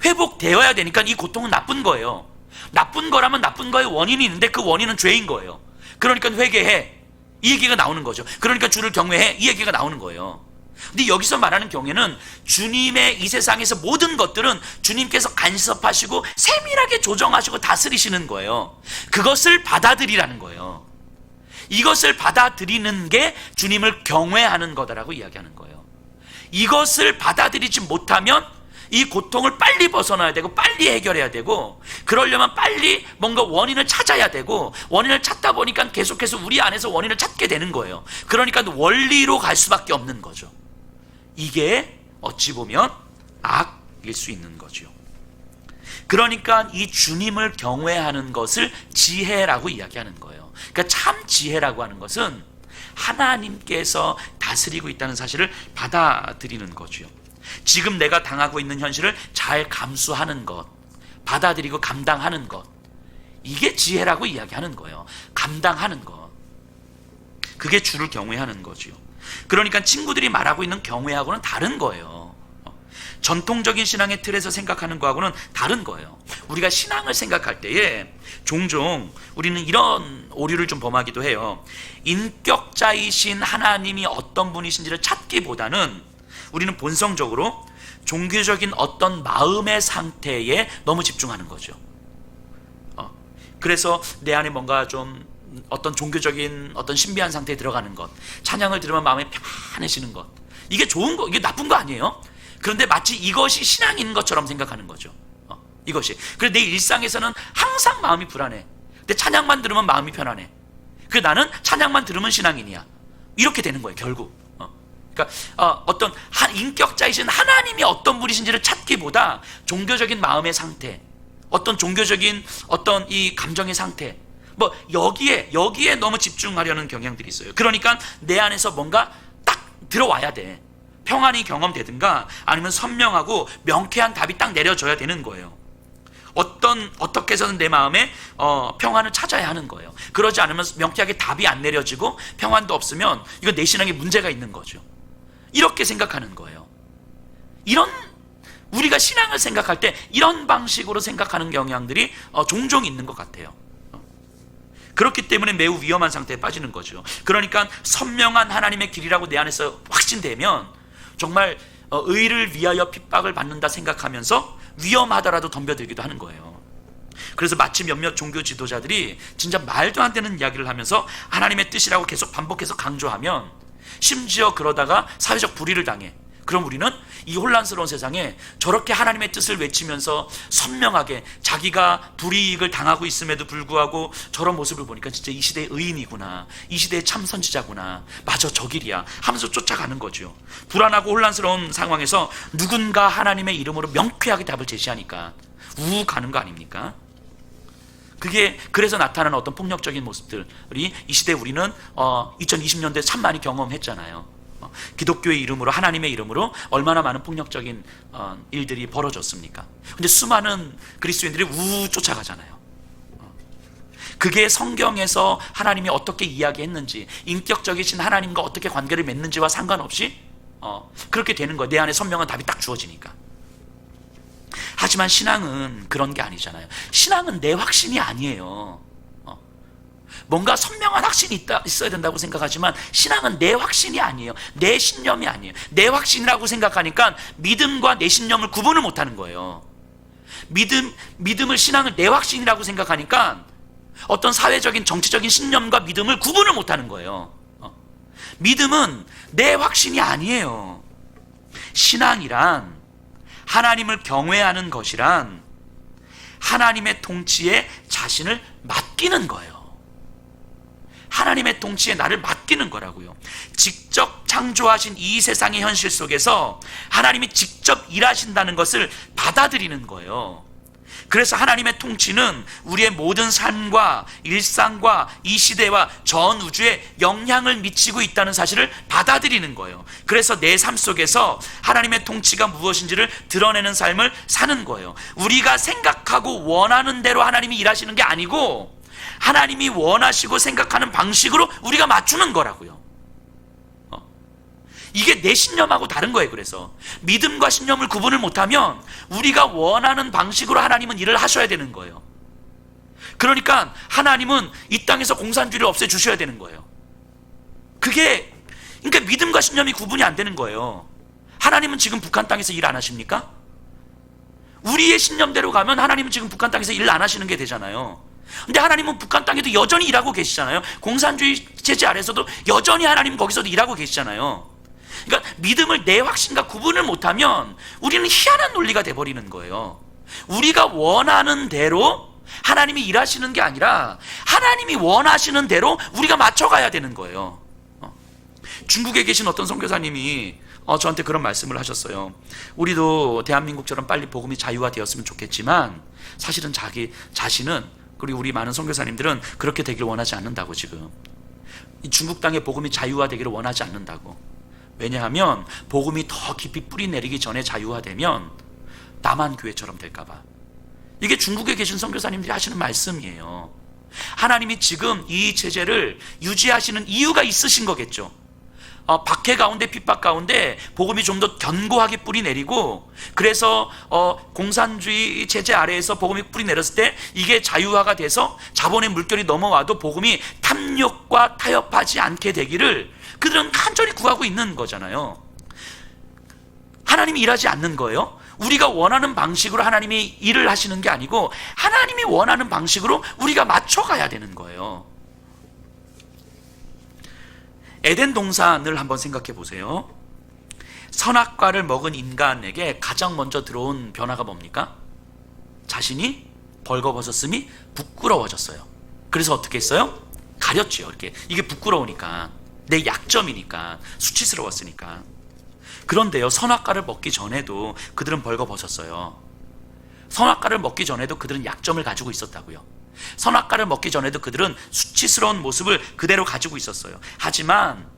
회복되어야 되니까 이 고통은 나쁜 거예요. 나쁜 거라면 나쁜 거의 원인이 있는데 그 원인은 죄인 거예요. 그러니까 회개해, 이 얘기가 나오는 거죠. 그러니까 주를 경외해, 이 얘기가 나오는 거예요. 근데 여기서 말하는 경우에는 주님의 이 세상에서 모든 것들은 주님께서 간섭하시고 세밀하게 조정하시고 다스리시는 거예요. 그것을 받아들이라는 거예요. 이것을 받아들이는 게 주님을 경외하는 거다라고 이야기하는 거예요. 이것을 받아들이지 못하면 이 고통을 빨리 벗어나야 되고 빨리 해결해야 되고, 그러려면 빨리 뭔가 원인을 찾아야 되고, 원인을 찾다 보니까 계속해서 우리 안에서 원인을 찾게 되는 거예요. 그러니까 원리로 갈 수밖에 없는 거죠. 이게 어찌 보면 악일 수 있는 거죠. 그러니까 이 주님을 경외하는 것을 지혜라고 이야기하는 거예요. 그러니까 참 지혜라고 하는 것은 하나님께서 다스리고 있다는 사실을 받아들이는 거죠. 지금 내가 당하고 있는 현실을 잘 감수하는 것, 받아들이고 감당하는 것, 이게 지혜라고 이야기하는 거예요. 감당하는 것, 그게 주를 경외하는 거죠. 그러니까 친구들이 말하고 있는 경외하고는 다른 거예요. 전통적인 신앙의 틀에서 생각하는 거하고는 다른 거예요. 우리가 신앙을 생각할 때에 종종 우리는 이런 오류를 좀 범하기도 해요. 인격자이신 하나님이 어떤 분이신지를 찾기보다는 우리는 본성적으로 종교적인 어떤 마음의 상태에 너무 집중하는 거죠. 그래서 내 안에 뭔가 좀 어떤 종교적인 어떤 신비한 상태에 들어가는 것, 찬양을 들으면 마음이 편안해지는 것, 이게 좋은 거, 이게 나쁜 거 아니에요? 그런데 마치 이것이 신앙인 것처럼 생각하는 거죠. 이것이. 그래서 내 일상에서는 항상 마음이 불안해. 근데 찬양만 들으면 마음이 편안해. 그래서 나는 찬양만 들으면 신앙인이야. 이렇게 되는 거예요, 결국. 그러니까 어떤 인격자이신 하나님이 어떤 분이신지를 찾기보다 종교적인 마음의 상태, 어떤 종교적인 어떤 이 감정의 상태, 뭐 여기에 너무 집중하려는 경향들이 있어요. 그러니까 내 안에서 뭔가 딱 들어와야 돼. 평안이 경험되든가 아니면 선명하고 명쾌한 답이 딱 내려져야 되는 거예요. 어떻게 해서든 내 마음에 평안을 찾아야 하는 거예요. 그러지 않으면 명쾌하게 답이 안 내려지고 평안도 없으면 이건 내 신앙에 문제가 있는 거죠. 이렇게 생각하는 거예요. 우리가 신앙을 생각할 때 이런 방식으로 생각하는 경향들이 종종 있는 것 같아요. 그렇기 때문에 매우 위험한 상태에 빠지는 거죠. 그러니까 선명한 하나님의 길이라고 내 안에서 확신되면 정말 의를 위하여 핍박을 받는다 생각하면서 위험하더라도 덤벼들기도 하는 거예요. 그래서 마치 몇몇 종교 지도자들이 진짜 말도 안 되는 이야기를 하면서 하나님의 뜻이라고 계속 반복해서 강조하면 심지어 그러다가 사회적 불의를 당해. 그럼 우리는 이 혼란스러운 세상에 저렇게 하나님의 뜻을 외치면서 선명하게 자기가 불이익을 당하고 있음에도 불구하고 저런 모습을 보니까 진짜 이 시대의 의인이구나, 이 시대의 참 선지자구나, 맞아 저 길이야 하면서 쫓아가는 거죠. 불안하고 혼란스러운 상황에서 누군가 하나님의 이름으로 명쾌하게 답을 제시하니까 우우 가는 거 아닙니까? 그래서 나타나는 어떤 폭력적인 모습들이 이 시대에 우리는 2020년대에 참 많이 경험했잖아요. 기독교의 이름으로, 하나님의 이름으로 얼마나 많은 폭력적인 일들이 벌어졌습니까? 근데 수많은 그리스도인들이 우우 쫓아가잖아요. 그게 성경에서 하나님이 어떻게 이야기했는지, 인격적이신 하나님과 어떻게 관계를 맺는지와 상관없이 그렇게 되는 거예요. 내 안에 선명한 답이 딱 주어지니까. 하지만 신앙은 그런 게 아니잖아요. 신앙은 내 확신이 아니에요. 뭔가 선명한 확신이 있어야 된다고 생각하지만 신앙은 내 확신이 아니에요. 내 신념이 아니에요. 내 확신이라고 생각하니까 믿음과 내 신념을 구분을 못하는 거예요. 믿음을, 신앙을 내 확신이라고 생각하니까 어떤 사회적인 정치적인 신념과 믿음을 구분을 못하는 거예요. 믿음은 내 확신이 아니에요. 신앙이란, 하나님을 경외하는 것이란 하나님의 통치에 자신을 맡기는 거예요. 하나님의 통치에 나를 맡기는 거라고요. 직접 창조하신 이 세상의 현실 속에서 하나님이 직접 일하신다는 것을 받아들이는 거예요. 그래서 하나님의 통치는 우리의 모든 삶과 일상과 이 시대와 전 우주에 영향을 미치고 있다는 사실을 받아들이는 거예요. 그래서 내 삶 속에서 하나님의 통치가 무엇인지를 드러내는 삶을 사는 거예요. 우리가 생각하고 원하는 대로 하나님이 일하시는 게 아니고 하나님이 원하시고 생각하는 방식으로 우리가 맞추는 거라고요. 이게 내 신념하고 다른 거예요. 그래서 믿음과 신념을 구분을 못하면 우리가 원하는 방식으로 하나님은 일을 하셔야 되는 거예요. 그러니까 하나님은 이 땅에서 공산주의를 없애주셔야 되는 거예요. 그러니까 믿음과 신념이 구분이 안 되는 거예요. 하나님은 지금 북한 땅에서 일 안 하십니까? 우리의 신념대로 가면 하나님은 지금 북한 땅에서 일 안 하시는 게 되잖아요. 근데 하나님은 북한 땅에도 여전히 일하고 계시잖아요. 공산주의 체제 아래서도 여전히 하나님 거기서도 일하고 계시잖아요. 그러니까 믿음을 내 확신과 구분을 못하면 우리는 희한한 논리가 돼버리는 거예요. 우리가 원하는 대로 하나님이 일하시는 게 아니라 하나님이 원하시는 대로 우리가 맞춰가야 되는 거예요. 중국에 계신 어떤 선교사님이 저한테 그런 말씀을 하셨어요. 우리도 대한민국처럼 빨리 복음이 자유화되었으면 좋겠지만 사실은 자기 자신은, 그리고 우리 많은 선교사님들은 그렇게 되길 원하지 않는다고. 지금 이 중국 땅의 복음이 자유화되기를 원하지 않는다고. 왜냐하면 복음이 더 깊이 뿌리 내리기 전에 자유화되면 남한 교회처럼 될까봐. 이게 중국에 계신 선교사님들이 하시는 말씀이에요. 하나님이 지금 이 체제를 유지하시는 이유가 있으신 거겠죠. 박해 가운데, 핍박 가운데 복음이 좀 더 견고하게 뿌리 내리고, 그래서 공산주의 체제 아래에서 복음이 뿌리 내렸을 때 이게 자유화가 돼서 자본의 물결이 넘어와도 복음이 탐욕과 타협하지 않게 되기를 그들은 간절히 구하고 있는 거잖아요. 하나님이 일하지 않는 거예요. 우리가 원하는 방식으로 하나님이 일을 하시는 게 아니고 하나님이 원하는 방식으로 우리가 맞춰가야 되는 거예요. 에덴 동산을 한번 생각해 보세요. 선악과를 먹은 인간에게 가장 먼저 들어온 변화가 뭡니까? 자신이 벌거벗었음이 부끄러워졌어요. 그래서 어떻게 했어요? 가렸죠. 이렇게. 이게 부끄러우니까, 내 약점이니까, 수치스러웠으니까. 그런데요, 선악과를 먹기 전에도 그들은 벌거벗었어요. 선악과를 먹기 전에도 그들은 약점을 가지고 있었다고요. 선악과를 먹기 전에도 그들은 수치스러운 모습을 그대로 가지고 있었어요. 하지만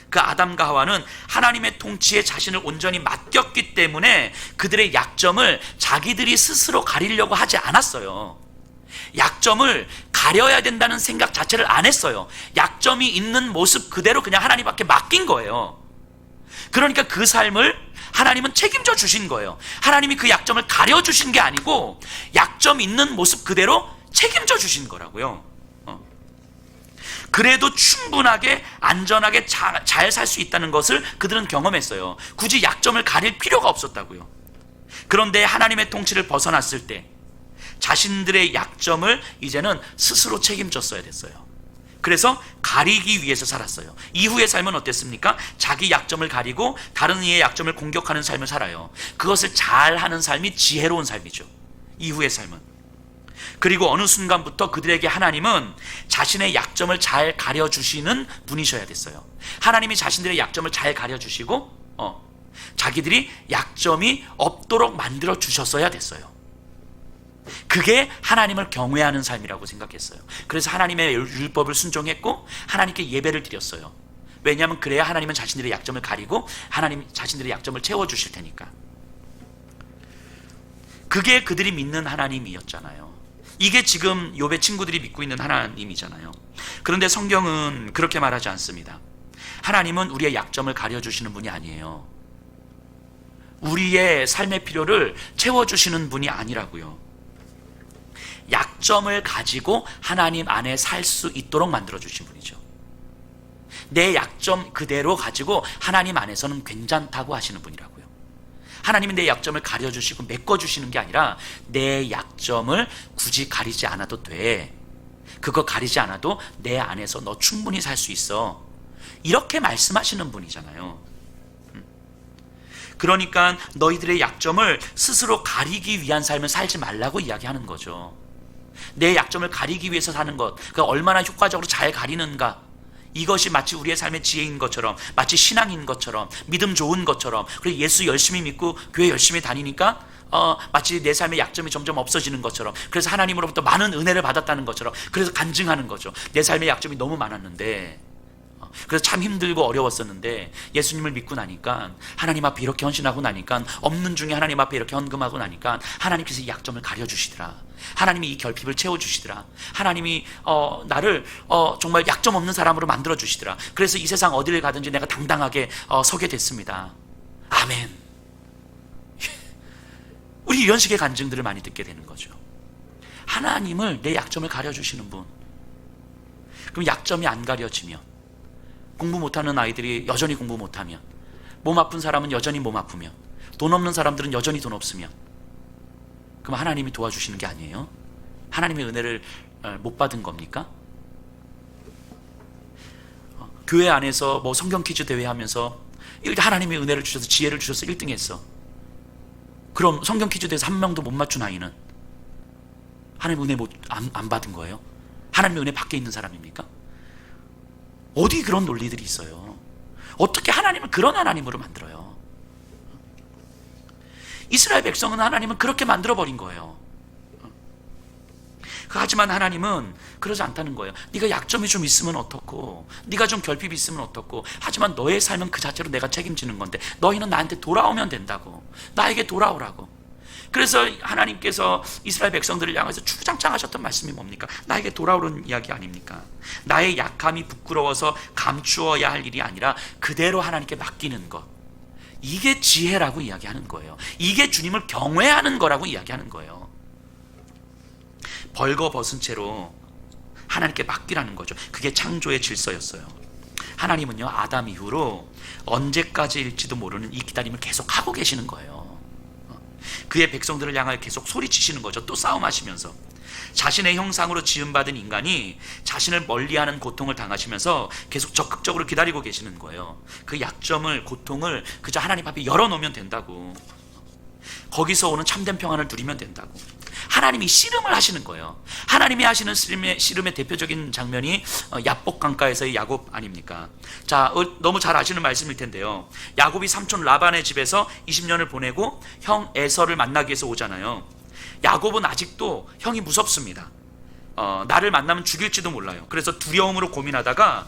그 아담과 하와는 하나님의 통치에 자신을 온전히 맡겼기 때문에 그들의 약점을 자기들이 스스로 가리려고 하지 않았어요. 약점을 가려야 된다는 생각 자체를 안 했어요. 약점이 있는 모습 그대로 그냥 하나님 앞에 맡긴 거예요. 그러니까 그 삶을 하나님은 책임져 주신 거예요. 하나님이 그 약점을 가려주신 게 아니고 약점 있는 모습 그대로 책임져 주신 거라고요. 그래도 충분하게 안전하게 잘 살 수 있다는 것을 그들은 경험했어요. 굳이 약점을 가릴 필요가 없었다고요. 그런데 하나님의 통치를 벗어났을 때 자신들의 약점을 이제는 스스로 책임졌어야 됐어요. 그래서 가리기 위해서 살았어요. 이후의 삶은 어땠습니까? 자기 약점을 가리고 다른 이의 약점을 공격하는 삶을 살아요. 그것을 잘하는 삶이 지혜로운 삶이죠. 이후의 삶은. 그리고 어느 순간부터 그들에게 하나님은 자신의 약점을 잘 가려주시는 분이셔야 됐어요. 하나님이 자신들의 약점을 잘 가려주시고 자기들이 약점이 없도록 만들어 주셨어야 됐어요. 그게 하나님을 경외하는 삶이라고 생각했어요. 그래서 하나님의 율법을 순종했고 하나님께 예배를 드렸어요. 왜냐하면 그래야 하나님은 자신들의 약점을 가리고 하나님 자신들의 약점을 채워주실 테니까. 그게 그들이 믿는 하나님이었잖아요. 이게 지금 욥의 친구들이 믿고 있는 하나님이잖아요. 그런데 성경은 그렇게 말하지 않습니다. 하나님은 우리의 약점을 가려주시는 분이 아니에요. 우리의 삶의 필요를 채워주시는 분이 아니라고요. 약점을 가지고 하나님 안에 살 수 있도록 만들어주신 분이죠. 내 약점 그대로 가지고 하나님 안에서는 괜찮다고 하시는 분이라고요. 하나님이 내 약점을 가려주시고 메꿔주시는 게 아니라 내 약점을 굳이 가리지 않아도 돼. 그거 가리지 않아도 내 안에서 너 충분히 살 수 있어. 이렇게 말씀하시는 분이잖아요. 그러니까 너희들의 약점을 스스로 가리기 위한 삶을 살지 말라고 이야기하는 거죠. 내 약점을 가리기 위해서 사는 것, 그가 얼마나 효과적으로 잘 가리는가, 이것이 마치 우리의 삶의 지혜인 것처럼, 마치 신앙인 것처럼, 믿음 좋은 것처럼, 그리고 예수 열심히 믿고 교회 열심히 다니니까 마치 내 삶의 약점이 점점 없어지는 것처럼, 그래서 하나님으로부터 많은 은혜를 받았다는 것처럼, 그래서 간증하는 거죠. 내 삶의 약점이 너무 많았는데, 그래서 참 힘들고 어려웠었는데 예수님을 믿고 나니까, 하나님 앞에 이렇게 헌신하고 나니까, 없는 중에 하나님 앞에 이렇게 헌금하고 나니까 하나님께서 이 약점을 가려주시더라. 하나님이 이 결핍을 채워주시더라. 하나님이 나를 정말 약점 없는 사람으로 만들어주시더라. 그래서 이 세상 어디를 가든지 내가 당당하게 서게 됐습니다. 아멘. 우리 이런 식의 간증들을 많이 듣게 되는 거죠. 하나님을, 내 약점을 가려주시는 분. 그럼 약점이 안 가려지면, 공부 못하는 아이들이 여전히 공부 못하면, 몸 아픈 사람은 여전히 몸 아프면, 돈 없는 사람들은 여전히 돈 없으면, 그럼 하나님이 도와주시는 게 아니에요? 하나님의 은혜를 못 받은 겁니까? 교회 안에서 뭐 성경 퀴즈 대회 하면서 하나님의 은혜를 주셔서, 지혜를 주셔서 1등 했어. 그럼 성경 퀴즈 대회에서 한 명도 못 맞춘 아이는 하나님의 은혜 안 받은 거예요? 하나님의 은혜 밖에 있는 사람입니까? 어디 그런 논리들이 있어요? 어떻게 하나님을 그런 하나님으로 만들어요? 이스라엘 백성은 하나님은 그렇게 만들어버린 거예요. 하지만 하나님은 그러지 않다는 거예요. 네가 약점이 좀 있으면 어떻고, 네가 좀 결핍이 있으면 어떻고, 하지만 너의 삶은 그 자체로 내가 책임지는 건데, 너희는 나한테 돌아오면 된다고. 나에게 돌아오라고. 그래서 하나님께서 이스라엘 백성들을 향해서 주구장창 하셨던 말씀이 뭡니까? 나에게 돌아오는 이야기 아닙니까? 나의 약함이 부끄러워서 감추어야 할 일이 아니라 그대로 하나님께 맡기는 것. 이게 지혜라고 이야기하는 거예요. 이게 주님을 경외하는 거라고 이야기하는 거예요. 벌거벗은 채로 하나님께 맡기라는 거죠. 그게 창조의 질서였어요. 하나님은요, 아담 이후로 언제까지일지도 모르는 이 기다림을 계속 하고 계시는 거예요. 그의 백성들을 향하여 계속 소리치시는 거죠. 또 싸움하시면서 자신의 형상으로 지음받은 인간이 자신을 멀리하는 고통을 당하시면서 계속 적극적으로 기다리고 계시는 거예요. 그 약점을, 고통을 그저 하나님 앞에 열어놓으면 된다고. 거기서 오는 참된 평안을 누리면 된다고. 하나님이 씨름을 하시는 거예요. 하나님이 하시는 씨름의 대표적인 장면이 야복 강가에서의 야곱 아닙니까? 자, 너무 잘 아시는 말씀일 텐데요. 야곱이 삼촌 라반의 집에서 20년을 보내고 형 에서를 만나기 위해서 오잖아요. 야곱은 아직도 형이 무섭습니다. 나를 만나면 죽일지도 몰라요. 그래서 두려움으로 고민하다가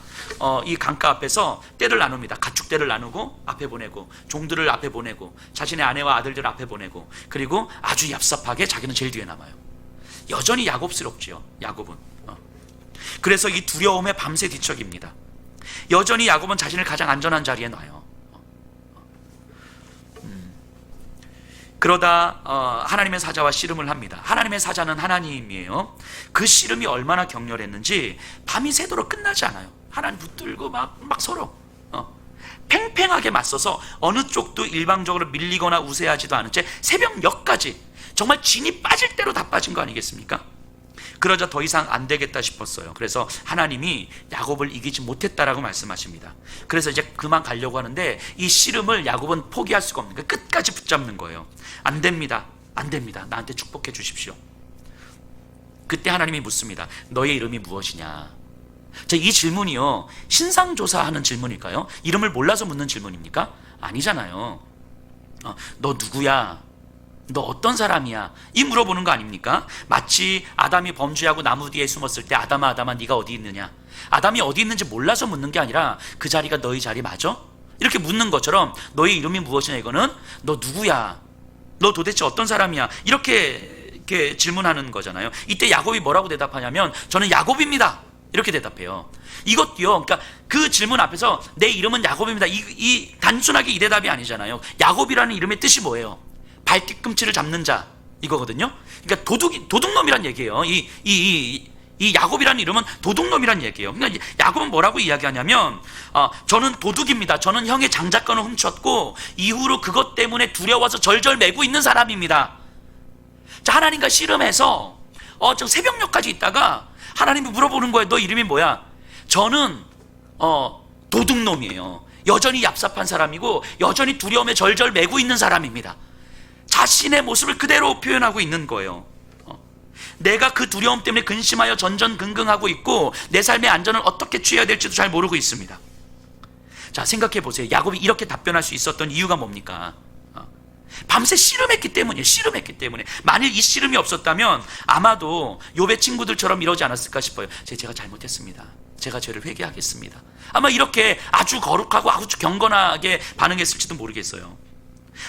이 강가 앞에서 떼를 나눕니다. 가축 떼를 나누고 앞에 보내고, 종들을 앞에 보내고, 자신의 아내와 아들들 앞에 보내고, 그리고 아주 얍삽하게 자기는 제일 뒤에 남아요. 여전히 야곱스럽지요, 야곱은. 그래서 이 두려움에 밤새 뒤척입니다. 여전히 야곱은 자신을 가장 안전한 자리에 놔요. 그러다 하나님의 사자와 씨름을 합니다. 하나님의 사자는 하나님이에요. 그 씨름이 얼마나 격렬했는지 밤이 새도록 끝나지 않아요. 하나님 붙들고 막 서로 팽팽하게 맞서서 어느 쪽도 일방적으로 밀리거나 우세하지도 않은 채 새벽녘까지 정말 진이 빠질 대로 다 빠진 거 아니겠습니까? 그러자 더 이상 안 되겠다 싶었어요. 그래서 하나님이 야곱을 이기지 못했다라고 말씀하십니다. 그래서 이제 그만 가려고 하는데 이 씨름을 야곱은 포기할 수가 없는 거예요. 끝까지 붙잡는 거예요. 안 됩니다. 안 됩니다. 나한테 축복해 주십시오. 그때 하나님이 묻습니다. 너의 이름이 무엇이냐? 이 질문이요, 신상조사하는 질문일까요? 이름을 몰라서 묻는 질문입니까? 아니잖아요. 너 누구야? 너 어떤 사람이야? 이 물어보는 거 아닙니까? 마치 아담이 범죄하고 나무 뒤에 숨었을 때 아담아 아담아 네가 어디 있느냐? 아담이 어디 있는지 몰라서 묻는 게 아니라 그 자리가 너희 자리 맞아? 이렇게 묻는 것처럼 너의 이름이 무엇이냐, 이거는 너 누구야? 너 도대체 어떤 사람이야? 이렇게 질문하는 거잖아요. 이때 야곱이 뭐라고 대답하냐면 저는 야곱입니다. 이렇게 대답해요. 이것도요, 그러니까 그 질문 앞에서 내 이름은 야곱입니다. 이 단순하게 이 대답이 아니잖아요. 야곱이라는 이름의 뜻이 뭐예요? 발뒤꿈치를 잡는 자, 이거거든요. 그러니까 도둑놈이란 얘기예요. 이 이 야곱이라는 이름은 도둑놈이라는 얘기예요. 그러니까 야곱은 뭐라고 이야기하냐면 저는 도둑입니다. 저는 형의 장자권을 훔쳤고 이후로 그것 때문에 두려워서 절절매고 있는 사람입니다. 자, 하나님과 씨름해서 저 새벽녘까지 있다가 하나님이 물어보는 거예요. 너 이름이 뭐야? 저는 도둑놈이에요. 여전히 얍삽한 사람이고 여전히 두려움에 절절매고 있는 사람입니다. 자신의 모습을 그대로 표현하고 있는 거예요. 내가 그 두려움 때문에 근심하여 전전긍긍하고 있고 내 삶의 안전을 어떻게 취해야 될지도 잘 모르고 있습니다. 자, 생각해 보세요. 야곱이 이렇게 답변할 수 있었던 이유가 뭡니까? 밤새 씨름했기 때문이에요. 씨름했기 때문에. 만일 이 씨름이 없었다면 아마도 욥의 친구들처럼 이러지 않았을까 싶어요. 제가 잘못했습니다. 제가 죄를 회개하겠습니다. 아마 이렇게 아주 거룩하고 아주 경건하게 반응했을지도 모르겠어요.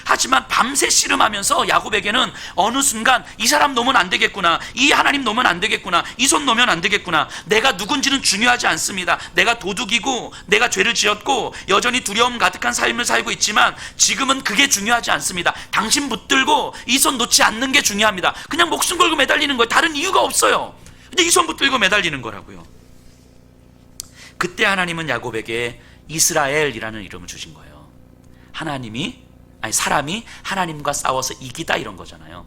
하지만 밤새 씨름하면서 야곱에게는 어느 순간 이 사람 놓으면 안 되겠구나, 이 하나님 놓으면 안 되겠구나, 이 손 놓으면 안 되겠구나, 내가 누군지는 중요하지 않습니다. 내가 도둑이고 내가 죄를 지었고 여전히 두려움 가득한 삶을 살고 있지만 지금은 그게 중요하지 않습니다. 당신 붙들고 이 손 놓지 않는 게 중요합니다. 그냥 목숨 걸고 매달리는 거예요. 다른 이유가 없어요. 근데 이 손 붙들고 매달리는 거라고요. 그때 하나님은 야곱에게 이스라엘이라는 이름을 주신 거예요. 사람이 하나님과 싸워서 이기다, 이런 거잖아요.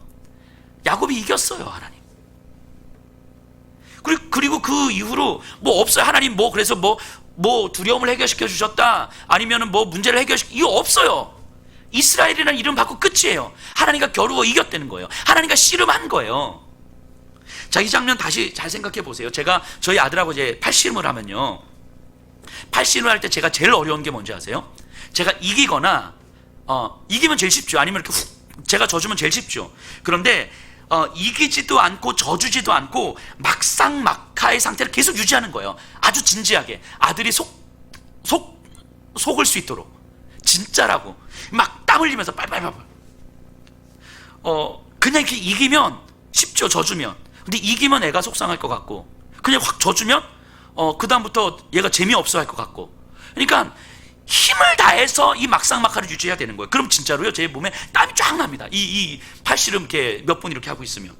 야곱이 이겼어요, 하나님. 그리고 그 이후로 뭐 없어요. 하나님 그래서 두려움을 해결시켜 주셨다, 아니면은 문제를 이거 없어요. 이스라엘이라는 이름 받고 끝이에요. 하나님과 겨루어 이겼다는 거예요. 하나님과 씨름한 거예요. 자, 이 장면 다시 잘 생각해 보세요. 제가 저희 아들하고 이제 팔씨름을 하면요, 팔씨름을 할 때 제가 제일 어려운 게 뭔지 아세요? 제가 이기면 제일 쉽죠. 아니면 이렇게 제가 져주면 제일 쉽죠. 그런데 이기지도 않고 져주지도 않고 막상막하의 상태를 계속 유지하는 거예요. 아주 진지하게 아들이 속을 수 있도록 진짜라고 막 땀 흘리면서 빨빨빨. 그냥 이렇게 이기면 쉽죠. 져주면. 근데 이기면 애가 속상할 것 같고, 그냥 확 져주면 그 다음부터 얘가 재미없어 할 것 같고. 그러니까 힘을 다해서 이 막상막하를 유지해야 되는 거예요. 그럼 진짜로요, 제 몸에 땀이 쫙 납니다. 이 팔씨름 이렇게 몇 분 이렇게 하고 있으면.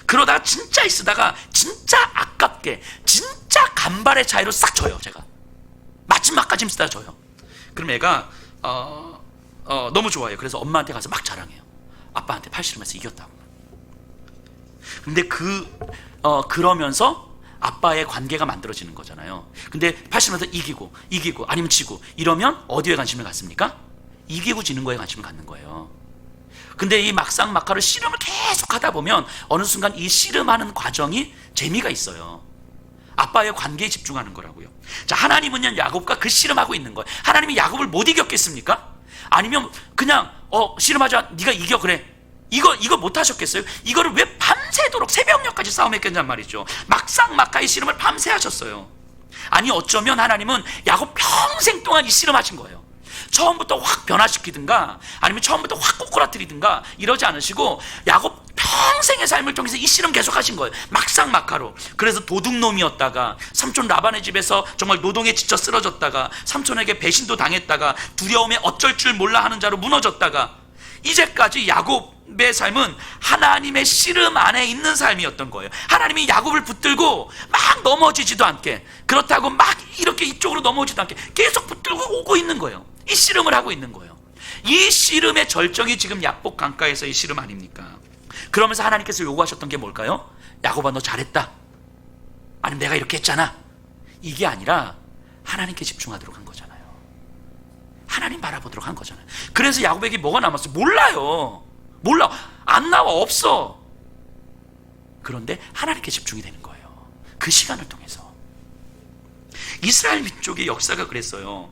그러다가 진짜 있으다가 진짜 아깝게 진짜 간발의 차이로 싹 져요. 제가 마지막까지 쓰다 져요. 그럼 애가 너무 좋아요. 그래서 엄마한테 가서 막 자랑해요. 아빠한테 팔씨름에서 이겼다고. 근데 그러면서 아빠의 관계가 만들어지는 거잖아요. 근데 팔씨름에서 이기고 아니면 지고 이러면 어디에 관심을 갖습니까? 이기고 지는 거에 관심을 갖는 거예요. 근데 이 막상막하를 씨름을 계속 하다 보면 어느 순간 이 씨름하는 과정이 재미가 있어요. 아빠의 관계에 집중하는 거라고요. 자, 하나님은요, 야곱과 그 씨름하고 있는 거예요. 하나님이 야곱을 못 이겼겠습니까? 아니면 그냥 씨름하자, 네가 이겨, 그래. 이거 못 하셨겠어요? 이거를 왜 밤새도록 새벽녘까지 싸움했겠냔 말이죠. 막상막하의 씨름을 밤새 하셨어요. 아니, 어쩌면 하나님은 야곱 평생 동안 이 씨름하신 거예요. 처음부터 확 변화시키든가 아니면 처음부터 확 꼬꾸라뜨리든가 이러지 않으시고 야곱 평생의 삶을 통해서 이 씨름 계속 하신 거예요. 막상막하로. 그래서 도둑놈이었다가 삼촌 라반의 집에서 정말 노동에 지쳐 쓰러졌다가 삼촌에게 배신도 당했다가 두려움에 어쩔 줄 몰라 하는 자로 무너졌다가 이제까지 야곱의 삶은 하나님의 씨름 안에 있는 삶이었던 거예요. 하나님이 야곱을 붙들고 막 넘어지지도 않게, 그렇다고 막 이렇게 이쪽으로 넘어지지도 않게 계속 붙들고 오고 있는 거예요. 이 씨름을 하고 있는 거예요. 이 씨름의 절정이 지금 야복 강가에서의 씨름 아닙니까? 그러면서 하나님께서 요구하셨던 게 뭘까요? 야곱아, 너 잘했다, 아니면 내가 이렇게 했잖아, 이게 아니라 하나님께 집중하도록 한 거잖아요. 하나님 바라보도록 한 거잖아요. 그래서 야곱에게 뭐가 남았어요? 몰라. 안 나와. 없어. 그런데 하나님께 집중이 되는 거예요. 그 시간을 통해서. 이스라엘 민족의 역사가 그랬어요.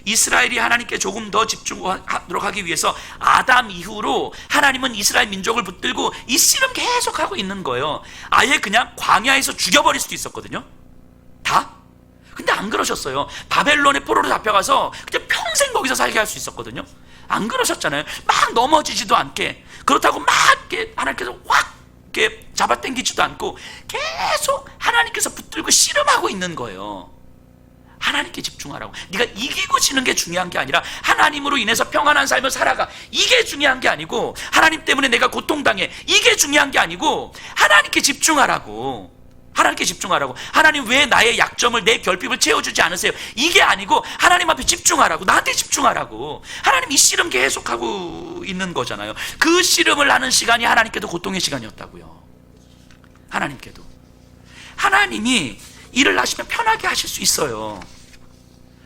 이스라엘이 하나님께 조금 더 집중하도록 하기 위해서 아담 이후로 하나님은 이스라엘 민족을 붙들고 이 씨름 계속하고 있는 거예요. 아예 그냥 광야에서 죽여버릴 수도 있었거든요. 다. 근데 안 그러셨어요. 바벨론의 포로로 잡혀가서 그냥 평생 거기서 살게 할 수 있었거든요. 안 그러셨잖아요. 막 넘어지지도 않게, 그렇다고 막 이렇게 하나님께서 확 이렇게 잡아당기지도 않고 계속 하나님께서 붙들고 씨름하고 있는 거예요. 하나님께 집중하라고. 네가 이기고 지는 게 중요한 게 아니라 하나님으로 인해서 평안한 삶을 살아가, 이게 중요한 게 아니고, 하나님 때문에 내가 고통당해, 이게 중요한 게 아니고 하나님께 집중하라고. 하나님께 집중하라고. 하나님 왜 나의 약점을, 내 결핍을 채워주지 않으세요? 이게 아니고 하나님 앞에 집중하라고. 나한테 집중하라고. 하나님 이 씨름 계속하고 있는 거잖아요. 그 씨름을 하는 시간이 하나님께도 고통의 시간이었다고요. 하나님께도. 하나님이 일을 하시면 편하게 하실 수 있어요.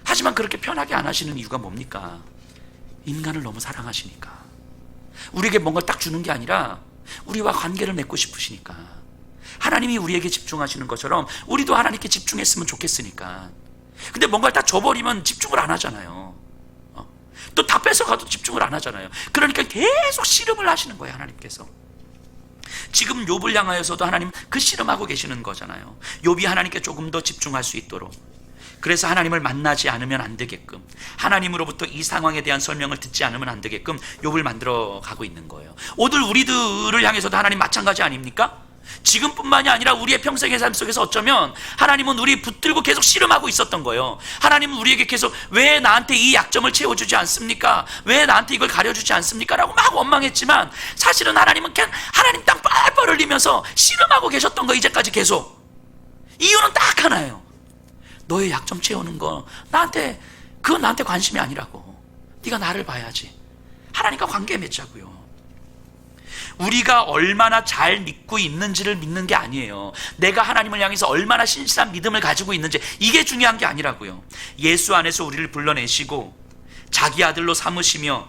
하지만 그렇게 편하게 안 하시는 이유가 뭡니까? 인간을 너무 사랑하시니까. 우리에게 뭔가를 딱 주는 게 아니라 우리와 관계를 맺고 싶으시니까. 하나님이 우리에게 집중하시는 것처럼 우리도 하나님께 집중했으면 좋겠으니까. 근데 뭔가를 딱 줘버리면 집중을 안 하잖아요. 또 다 뺏어가도 집중을 안 하잖아요. 그러니까 계속 씨름을 하시는 거예요, 하나님께서. 지금 욥을 향하여서도 하나님 그 씨름하고 계시는 거잖아요. 욥이 하나님께 조금 더 집중할 수 있도록. 그래서 하나님을 만나지 않으면 안 되게끔, 하나님으로부터 이 상황에 대한 설명을 듣지 않으면 안 되게끔 욥을 만들어 가고 있는 거예요. 오늘 우리들을 향해서도 하나님 마찬가지 아닙니까? 지금뿐만이 아니라 우리의 평생의 삶 속에서 어쩌면 하나님은 우리 붙들고 계속 씨름하고 있었던 거예요. 하나님은 우리에게 계속 왜 나한테 이 약점을 채워주지 않습니까? 왜 나한테 이걸 가려주지 않습니까? 라고 막 원망했지만 사실은 하나님은 그냥 하나님 땅 뻘뻘 흘리면서 씨름하고 계셨던 거, 이제까지 계속. 이유는 딱 하나예요. 너의 약점 채우는 거 그건 나한테 관심이 아니라고. 네가 나를 봐야지. 하나님과 관계 맺자고요. 우리가 얼마나 잘 믿고 있는지를 믿는 게 아니에요. 내가 하나님을 향해서 얼마나 신실한 믿음을 가지고 있는지, 이게 중요한 게 아니라고요. 예수 안에서 우리를 불러내시고 자기 아들로 삼으시며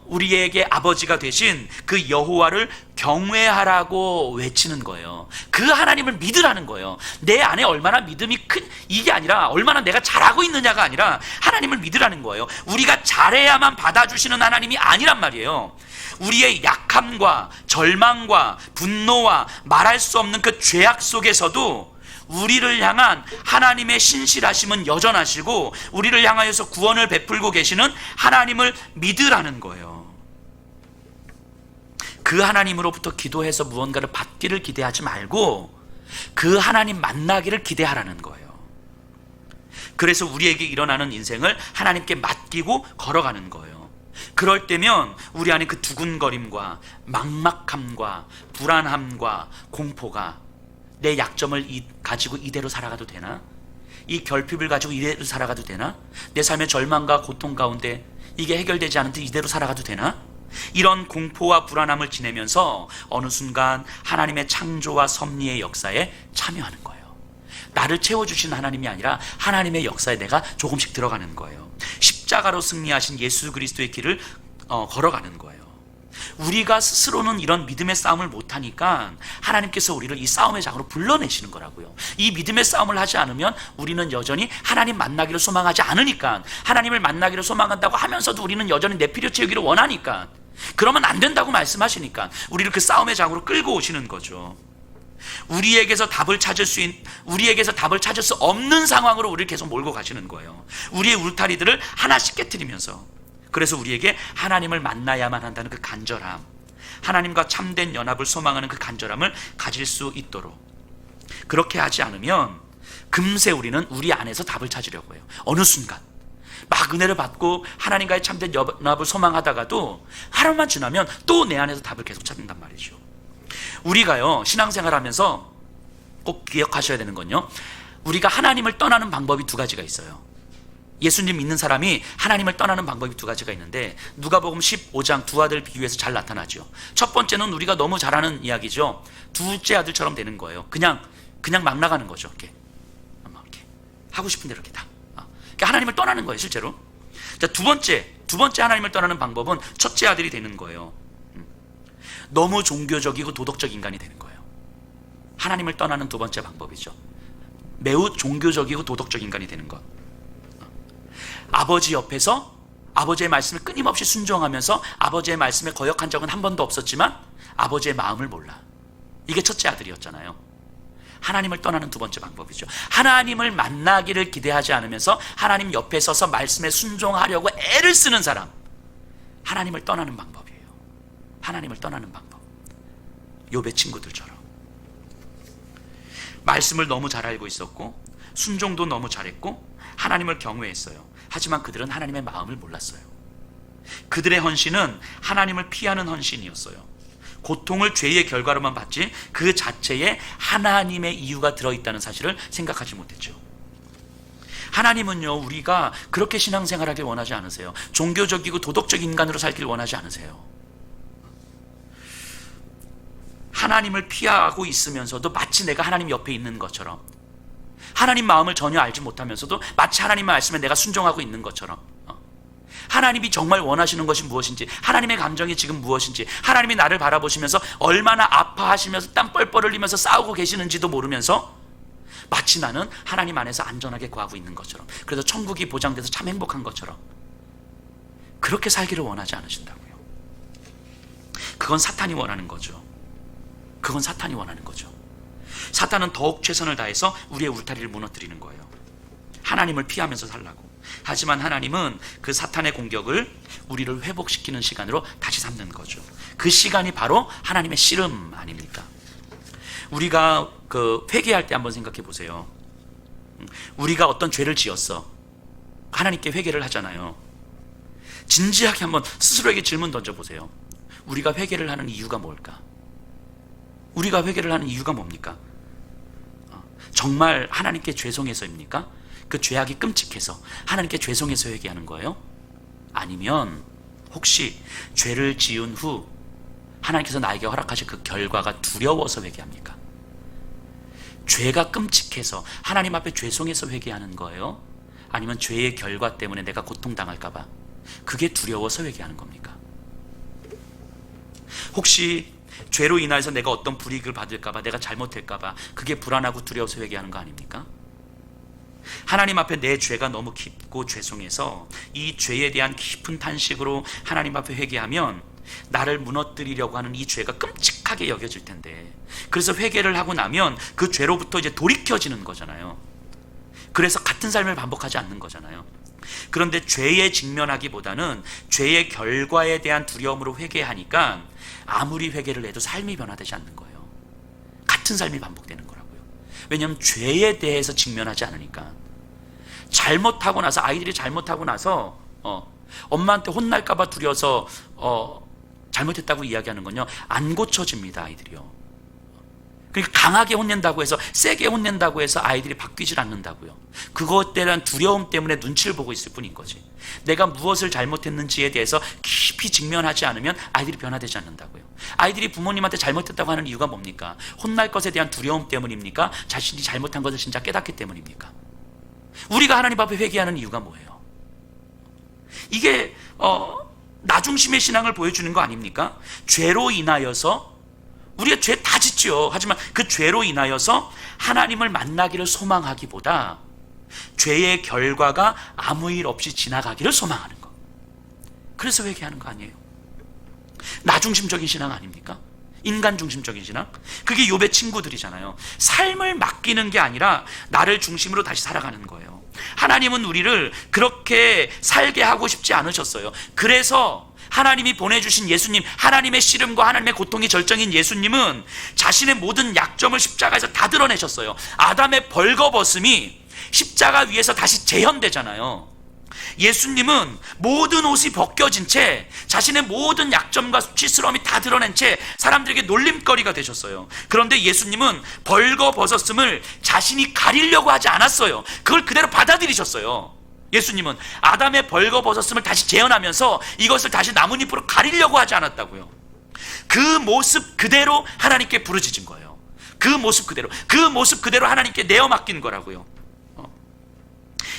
우리에게 아버지가 되신 그 여호와를 경외하라고 외치는 거예요. 그 하나님을 믿으라는 거예요. 내 안에 얼마나 믿음이 큰, 이게 아니라 얼마나 내가 잘하고 있느냐가 아니라 하나님을 믿으라는 거예요. 우리가 잘해야만 받아주시는 하나님이 아니란 말이에요. 우리의 약함과 절망과 분노와 말할 수 없는 그 죄악 속에서도 우리를 향한 하나님의 신실하심은 여전하시고 우리를 향하여서 구원을 베풀고 계시는 하나님을 믿으라는 거예요. 그 하나님으로부터 기도해서 무언가를 받기를 기대하지 말고 그 하나님 만나기를 기대하라는 거예요. 그래서 우리에게 일어나는 인생을 하나님께 맡기고 걸어가는 거예요. 그럴 때면 우리 안에 그 두근거림과 막막함과 불안함과 공포가, 내 약점을 가지고 이대로 살아가도 되나? 이 결핍을 가지고 이대로 살아가도 되나? 내 삶의 절망과 고통 가운데 이게 해결되지 않는데 이대로 살아가도 되나? 이런 공포와 불안함을 지내면서 어느 순간 하나님의 창조와 섭리의 역사에 참여하는 거예요. 나를 채워주신 하나님이 아니라 하나님의 역사에 내가 조금씩 들어가는 거예요. 십자가로 승리하신 예수 그리스도의 길을 걸어가는 거예요. 우리가 스스로는 이런 믿음의 싸움을 못하니까 하나님께서 우리를 이 싸움의 장으로 불러내시는 거라고요. 이 믿음의 싸움을 하지 않으면 우리는 여전히 하나님 만나기를 소망하지 않으니까, 하나님을 만나기를 소망한다고 하면서도 우리는 여전히 내 필요 채우기를 원하니까, 그러면 안 된다고 말씀하시니까 우리를 그 싸움의 장으로 끌고 오시는 거죠. 우리에게서 답을 찾을 수 없는 상황으로 우리를 계속 몰고 가시는 거예요. 우리의 울타리들을 하나씩 깨트리면서. 그래서 우리에게 하나님을 만나야만 한다는 그 간절함, 하나님과 참된 연합을 소망하는 그 간절함을 가질 수 있도록. 그렇게 하지 않으면 금세 우리는 우리 안에서 답을 찾으려고 해요. 어느 순간 막 은혜를 받고 하나님과의 참된 연합을 소망하다가도 하루만 지나면 또 내 안에서 답을 계속 찾는단 말이죠. 우리가요, 신앙생활 하면서 꼭 기억하셔야 되는 건요, 우리가 하나님을 떠나는 방법이 두 가지가 있어요. 예수님 믿는 사람이 하나님을 떠나는 방법이 두 가지가 있는데, 누가복음 15장 두 아들 비유에서 잘 나타나죠. 첫 번째는 우리가 너무 잘 아는 이야기죠. 둘째 아들처럼 되는 거예요. 그냥 막 나가는 거죠. 이렇게 하고 싶은 대로 이렇게 다. 그러니까 하나님을 떠나는 거예요, 실제로. 자, 두 번째 하나님을 떠나는 방법은 첫째 아들이 되는 거예요. 너무 종교적이고 도덕적 인간이 되는 거예요. 하나님을 떠나는 두 번째 방법이죠. 매우 종교적이고 도덕적 인간이 되는 것. 아버지 옆에서 아버지의 말씀을 끊임없이 순종하면서 아버지의 말씀에 거역한 적은 한 번도 없었지만 아버지의 마음을 몰라. 이게 첫째 아들이었잖아요. 하나님을 떠나는 두 번째 방법이죠. 하나님을 만나기를 기대하지 않으면서 하나님 옆에 서서 말씀에 순종하려고 애를 쓰는 사람, 하나님을 떠나는 방법이에요. 하나님을 떠나는 방법. 욥의 친구들처럼 말씀을 너무 잘 알고 있었고 순종도 너무 잘했고 하나님을 경외했어요. 하지만 그들은 하나님의 마음을 몰랐어요. 그들의 헌신은 하나님을 피하는 헌신이었어요. 고통을 죄의 결과로만 봤지 그 자체에 하나님의 이유가 들어있다는 사실을 생각하지 못했죠. 하나님은요, 우리가 그렇게 신앙생활하길 원하지 않으세요. 종교적이고 도덕적 인간으로 살길 원하지 않으세요. 하나님을 피하고 있으면서도 마치 내가 하나님 옆에 있는 것처럼, 하나님 마음을 전혀 알지 못하면서도 마치 하나님 말씀에 내가 순종하고 있는 것처럼, 하나님이 정말 원하시는 것이 무엇인지, 하나님의 감정이 지금 무엇인지, 하나님이 나를 바라보시면서 얼마나 아파하시면서 땀 뻘뻘 흘리면서 싸우고 계시는지도 모르면서 마치 나는 하나님 안에서 안전하게 거하고 있는 것처럼, 그래서 천국이 보장돼서 참 행복한 것처럼 그렇게 살기를 원하지 않으신다고요. 그건 사탄이 원하는 거죠. 그건 사탄이 원하는 거죠. 사탄은 더욱 최선을 다해서 우리의 울타리를 무너뜨리는 거예요. 하나님을 피하면서 살라고. 하지만 하나님은 그 사탄의 공격을 우리를 회복시키는 시간으로 다시 삼는 거죠. 그 시간이 바로 하나님의 씨름 아닙니까? 우리가 회개할 때 한번 생각해 보세요. 우리가 어떤 죄를 지었어. 하나님께 회개를 하잖아요. 진지하게 한번 스스로에게 질문 던져보세요. 우리가 회개를 하는 이유가 뭘까? 우리가 회개를 하는 이유가 뭡니까? 정말 하나님께 죄송해서입니까? 그 죄악이 끔찍해서 하나님께 죄송해서 회개하는 거예요? 아니면 혹시 죄를 지은 후 하나님께서 나에게 허락하신 그 결과가 두려워서 회개합니까? 죄가 끔찍해서 하나님 앞에 죄송해서 회개하는 거예요? 아니면 죄의 결과 때문에 내가 고통당할까 봐 그게 두려워서 회개하는 겁니까? 혹시 죄로 인하여서 내가 어떤 불이익을 받을까 봐, 내가 잘못할까 봐 그게 불안하고 두려워서 회개하는 거 아닙니까? 하나님 앞에 내 죄가 너무 깊고 죄송해서 이 죄에 대한 깊은 탄식으로 하나님 앞에 회개하면 나를 무너뜨리려고 하는 이 죄가 끔찍하게 여겨질 텐데, 그래서 회개를 하고 나면 그 죄로부터 이제 돌이켜지는 거잖아요. 그래서 같은 삶을 반복하지 않는 거잖아요. 그런데 죄에 직면하기보다는 죄의 결과에 대한 두려움으로 회개하니까 아무리 회개를 해도 삶이 변화되지 않는 거예요. 같은 삶이 반복되는 거라고요. 왜냐하면 죄에 대해서 직면하지 않으니까. 잘못하고 나서, 아이들이 잘못하고 나서 엄마한테 혼날까 봐 두려워서 잘못했다고 이야기하는 건요, 안 고쳐집니다. 아이들이요. 그러니까 강하게 혼낸다고 해서, 세게 혼낸다고 해서 아이들이 바뀌질 않는다고요. 그것에 대한 두려움 때문에 눈치를 보고 있을 뿐인 거지. 내가 무엇을 잘못했는지에 대해서 깊이 직면하지 않으면 아이들이 변화되지 않는다고요. 아이들이 부모님한테 잘못했다고 하는 이유가 뭡니까? 혼날 것에 대한 두려움 때문입니까? 자신이 잘못한 것을 진짜 깨닫기 때문입니까? 우리가 하나님 앞에 회개하는 이유가 뭐예요? 이게 나 중심의 신앙을 보여주는 거 아닙니까? 죄로 인하여서, 우리가 죄 다 짓죠. 하지만 그 죄로 인하여서 하나님을 만나기를 소망하기보다 죄의 결과가 아무 일 없이 지나가기를 소망하는 거. 그래서 회개하는 거 아니에요? 나 중심적인 신앙 아닙니까? 인간 중심적인 신앙? 그게 욥의 친구들이잖아요. 삶을 맡기는 게 아니라 나를 중심으로 다시 살아가는 거예요. 하나님은 우리를 그렇게 살게 하고 싶지 않으셨어요. 그래서 하나님이 보내주신 예수님, 하나님의 씨름과 하나님의 고통이 절정인 예수님은 자신의 모든 약점을 십자가에서 다 드러내셨어요. 아담의 벌거벗음이 십자가 위에서 다시 재현되잖아요. 예수님은 모든 옷이 벗겨진 채 자신의 모든 약점과 수치스러움이 다 드러낸 채 사람들에게 놀림거리가 되셨어요. 그런데 예수님은 벌거벗었음을 자신이 가리려고 하지 않았어요. 그걸 그대로 받아들이셨어요. 예수님은 아담의 벌거벗었음을 다시 재현하면서 이것을 다시 나뭇잎으로 가리려고 하지 않았다고요. 그 모습 그대로 하나님께 부르짖은 거예요. 그 모습 그대로 하나님께 내어 맡긴 거라고요.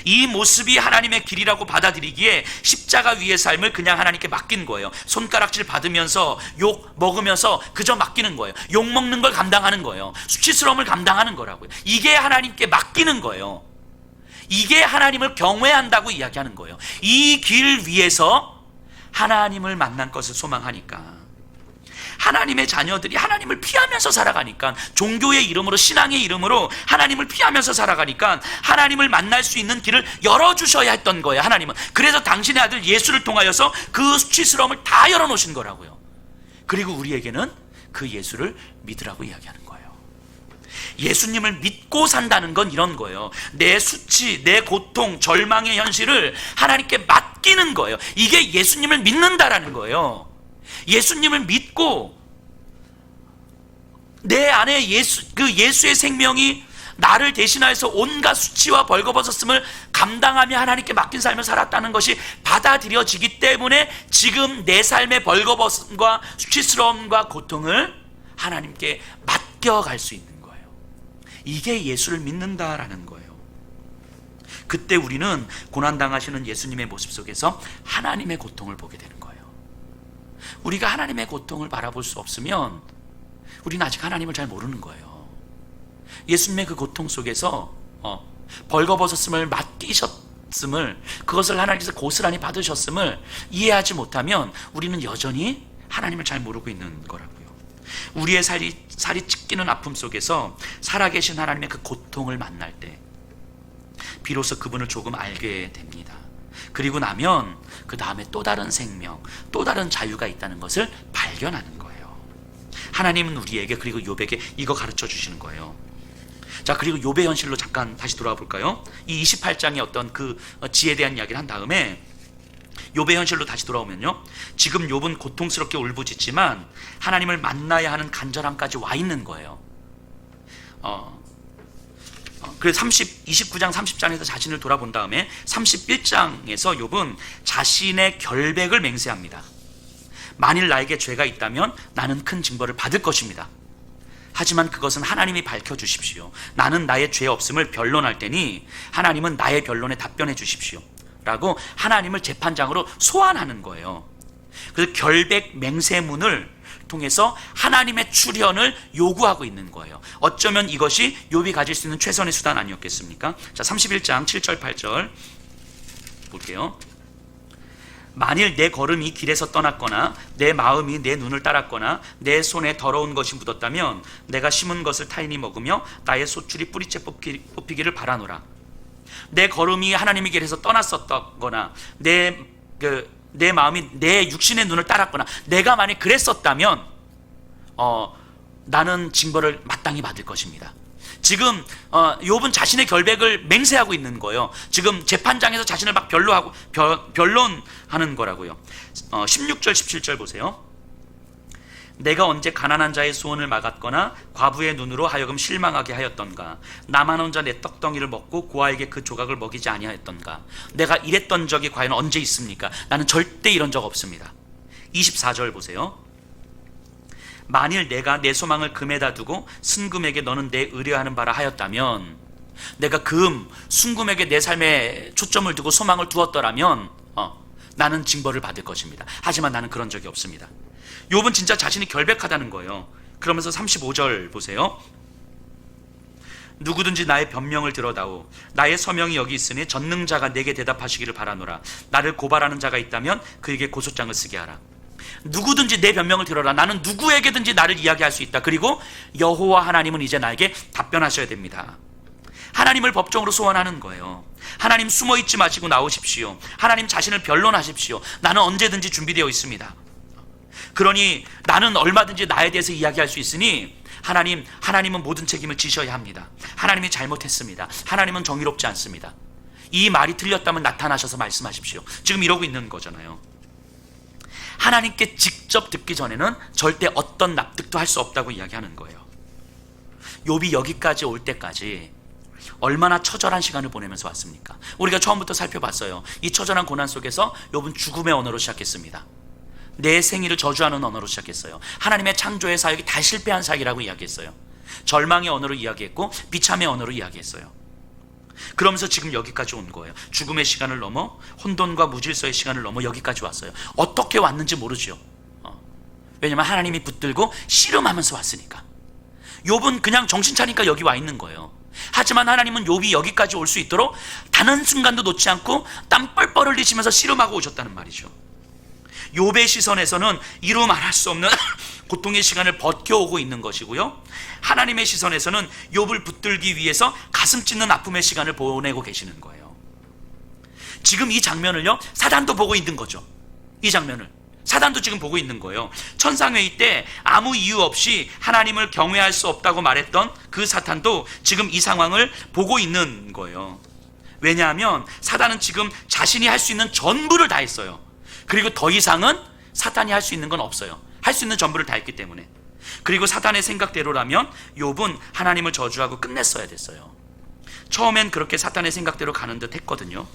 이 모습이 하나님의 길이라고 받아들이기에 십자가 위의 삶을 그냥 하나님께 맡긴 거예요. 손가락질 받으면서 욕 먹으면서 그저 맡기는 거예요. 욕 먹는 걸 감당하는 거예요. 수치스러움을 감당하는 거라고요. 이게 하나님께 맡기는 거예요. 이게 하나님을 경외한다고 이야기하는 거예요. 이 길 위에서 하나님을 만난 것을 소망하니까, 하나님의 자녀들이 하나님을 피하면서 살아가니까, 종교의 이름으로, 신앙의 이름으로 하나님을 피하면서 살아가니까 하나님을 만날 수 있는 길을 열어주셔야 했던 거예요. 하나님은. 그래서 당신의 아들 예수를 통하여서 그 수치스러움을 다 열어놓으신 거라고요. 그리고 우리에게는 그 예수를 믿으라고 이야기하는 거예요. 예수님을 믿고 산다는 건 이런 거예요. 내 수치, 내 고통, 절망의 현실을 하나님께 맡기는 거예요. 이게 예수님을 믿는다라는 거예요. 예수님을 믿고 내 안에 예수의 생명이 나를 대신하여서 온갖 수치와 벌거벗었음을 감당하며 하나님께 맡긴 삶을 살았다는 것이 받아들여지기 때문에 지금 내 삶의 벌거벗음과 수치스러움과 고통을 하나님께 맡겨갈 수 있는 거예요. 이게 예수를 믿는다라는 거예요. 그때 우리는 고난당하시는 예수님의 모습 속에서 하나님의 고통을 보게 되는 거예요. 우리가 하나님의 고통을 바라볼 수 없으면 우리는 아직 하나님을 잘 모르는 거예요. 예수님의 그 고통 속에서 벌거벗었음을 맡기셨음을, 그것을 하나님께서 고스란히 받으셨음을 이해하지 못하면 우리는 여전히 하나님을 잘 모르고 있는 거라고요. 우리의 살이 찢기는 아픔 속에서 살아계신 하나님의 그 고통을 만날 때 비로소 그분을 조금 알게 됩니다. 그리고 나면 그 다음에 또 다른 생명, 또 다른 자유가 있다는 것을 발견하는 거예요. 하나님은 우리에게, 그리고 욥에게 이거 가르쳐 주시는 거예요. 자, 그리고 욥의 현실로 잠깐 다시 돌아와 볼까요? 이 28장의 어떤 그 지에 대한 이야기를 한 다음에 욥의 현실로 다시 돌아오면요, 지금 욥은 고통스럽게 울부짖지만 하나님을 만나야 하는 간절함까지 와 있는 거예요. 그래서 29장 30장에서 자신을 돌아본 다음에 31장에서 욥은 자신의 결백을 맹세합니다. 만일 나에게 죄가 있다면 나는 큰 징벌을 받을 것입니다. 하지만 그것은 하나님이 밝혀주십시오. 나는 나의 죄 없음을 변론할 테니 하나님은 나의 변론에 답변해 주십시오 라고 하나님을 재판장으로 소환하는 거예요. 그래서 결백 맹세문을 통해서 하나님의 출현을 요구하고 있는 거예요. 어쩌면 이것이 욥이 가질 수 있는 최선의 수단 아니었겠습니까? 자, 31장 7절 8절 볼게요. 만일 내 걸음이 길에서 떠났거나 내 마음이 내 눈을 따랐거나 내 손에 더러운 것이 묻었다면 내가 심은 것을 타인이 먹으며 나의 소출이 뿌리째 뽑히기를 바라노라. 내 걸음이 하나님의 길에서 떠났었거나 내 마음이 내 육신의 눈을 따랐거나 내가 만약 그랬었다면 나는 징벌을 마땅히 받을 것입니다. 지금 욥은 자신의 결백을 맹세하고 있는 거예요. 지금 재판장에서 자신을 막 변론하는 거라고요. 16절 17절 보세요. 내가 언제 가난한 자의 소원을 막았거나 과부의 눈으로 하여금 실망하게 하였던가. 나만 혼자 내 떡덩이를 먹고 고아에게 그 조각을 먹이지 아니하였던가. 내가 이랬던 적이 과연 언제 있습니까? 나는 절대 이런 적 없습니다. 24절 보세요. 만일 내가 내 소망을 금에다 두고 순금에게 너는 내 의뢰하는 바라 하였다면, 내가 순금에게 내 삶에 초점을 두고 소망을 두었더라면 나는 징벌을 받을 것입니다. 하지만 나는 그런 적이 없습니다. 욥은 진짜 자신이 결백하다는 거예요. 그러면서 35절 보세요. 누구든지 나의 변명을 들어다오. 나의 서명이 여기 있으니 전능자가 내게 대답하시기를 바라노라. 나를 고발하는 자가 있다면 그에게 고소장을 쓰게 하라. 누구든지 내 변명을 들어라. 나는 누구에게든지 나를 이야기할 수 있다. 그리고 여호와 하나님은 이제 나에게 답변하셔야 됩니다. 하나님을 법정으로 소환하는 거예요. 하나님 숨어있지 마시고 나오십시오. 하나님 자신을 변론하십시오. 나는 언제든지 준비되어 있습니다. 그러니 나는 얼마든지 나에 대해서 이야기할 수 있으니 하나님은 모든 책임을 지셔야 합니다. 하나님이 잘못했습니다. 하나님은 정의롭지 않습니다. 이 말이 틀렸다면 나타나셔서 말씀하십시오. 지금 이러고 있는 거잖아요. 하나님께 직접 듣기 전에는 절대 어떤 납득도 할 수 없다고 이야기하는 거예요. 욥이 여기까지 올 때까지 얼마나 처절한 시간을 보내면서 왔습니까? 우리가 처음부터 살펴봤어요. 이 처절한 고난 속에서 욥은 죽음의 언어로 시작했습니다. 내 생일을 저주하는 언어로 시작했어요. 하나님의 창조의 사역이 다 실패한 사역이라고 이야기했어요. 절망의 언어로 이야기했고 비참의 언어로 이야기했어요. 그러면서 지금 여기까지 온 거예요. 죽음의 시간을 넘어 혼돈과 무질서의 시간을 넘어 여기까지 왔어요. 어떻게 왔는지 모르죠. 왜냐하면 하나님이 붙들고 씨름하면서 왔으니까. 욥은 그냥 정신 차리니까 여기 와 있는 거예요. 하지만 하나님은 욥이 여기까지 올 수 있도록 단 한 순간도 놓지 않고 땀 뻘뻘 흘리시면서 씨름하고 오셨다는 말이죠. 욥의 시선에서는 이루 말할 수 없는 고통의 시간을 버텨오고 있는 것이고요, 하나님의 시선에서는 욥을 붙들기 위해서 가슴 찢는 아픔의 시간을 보내고 계시는 거예요. 지금 이 장면을요, 사단도 보고 있는 거죠. 이 장면을 사단도 지금 보고 있는 거예요. 천상회의 때 아무 이유 없이 하나님을 경외할 수 없다고 말했던 그 사탄도 지금 이 상황을 보고 있는 거예요. 왜냐하면 사단은 지금 자신이 할 수 있는 전부를 다 했어요. 그리고 더 이상은 사탄이 할 수 있는 건 없어요. 할 수 있는 전부를 다 했기 때문에. 그리고 사단의 생각대로라면 욥은 하나님을 저주하고 끝냈어야 됐어요. 처음엔 그렇게 사탄의 생각대로 가는 듯 했거든요.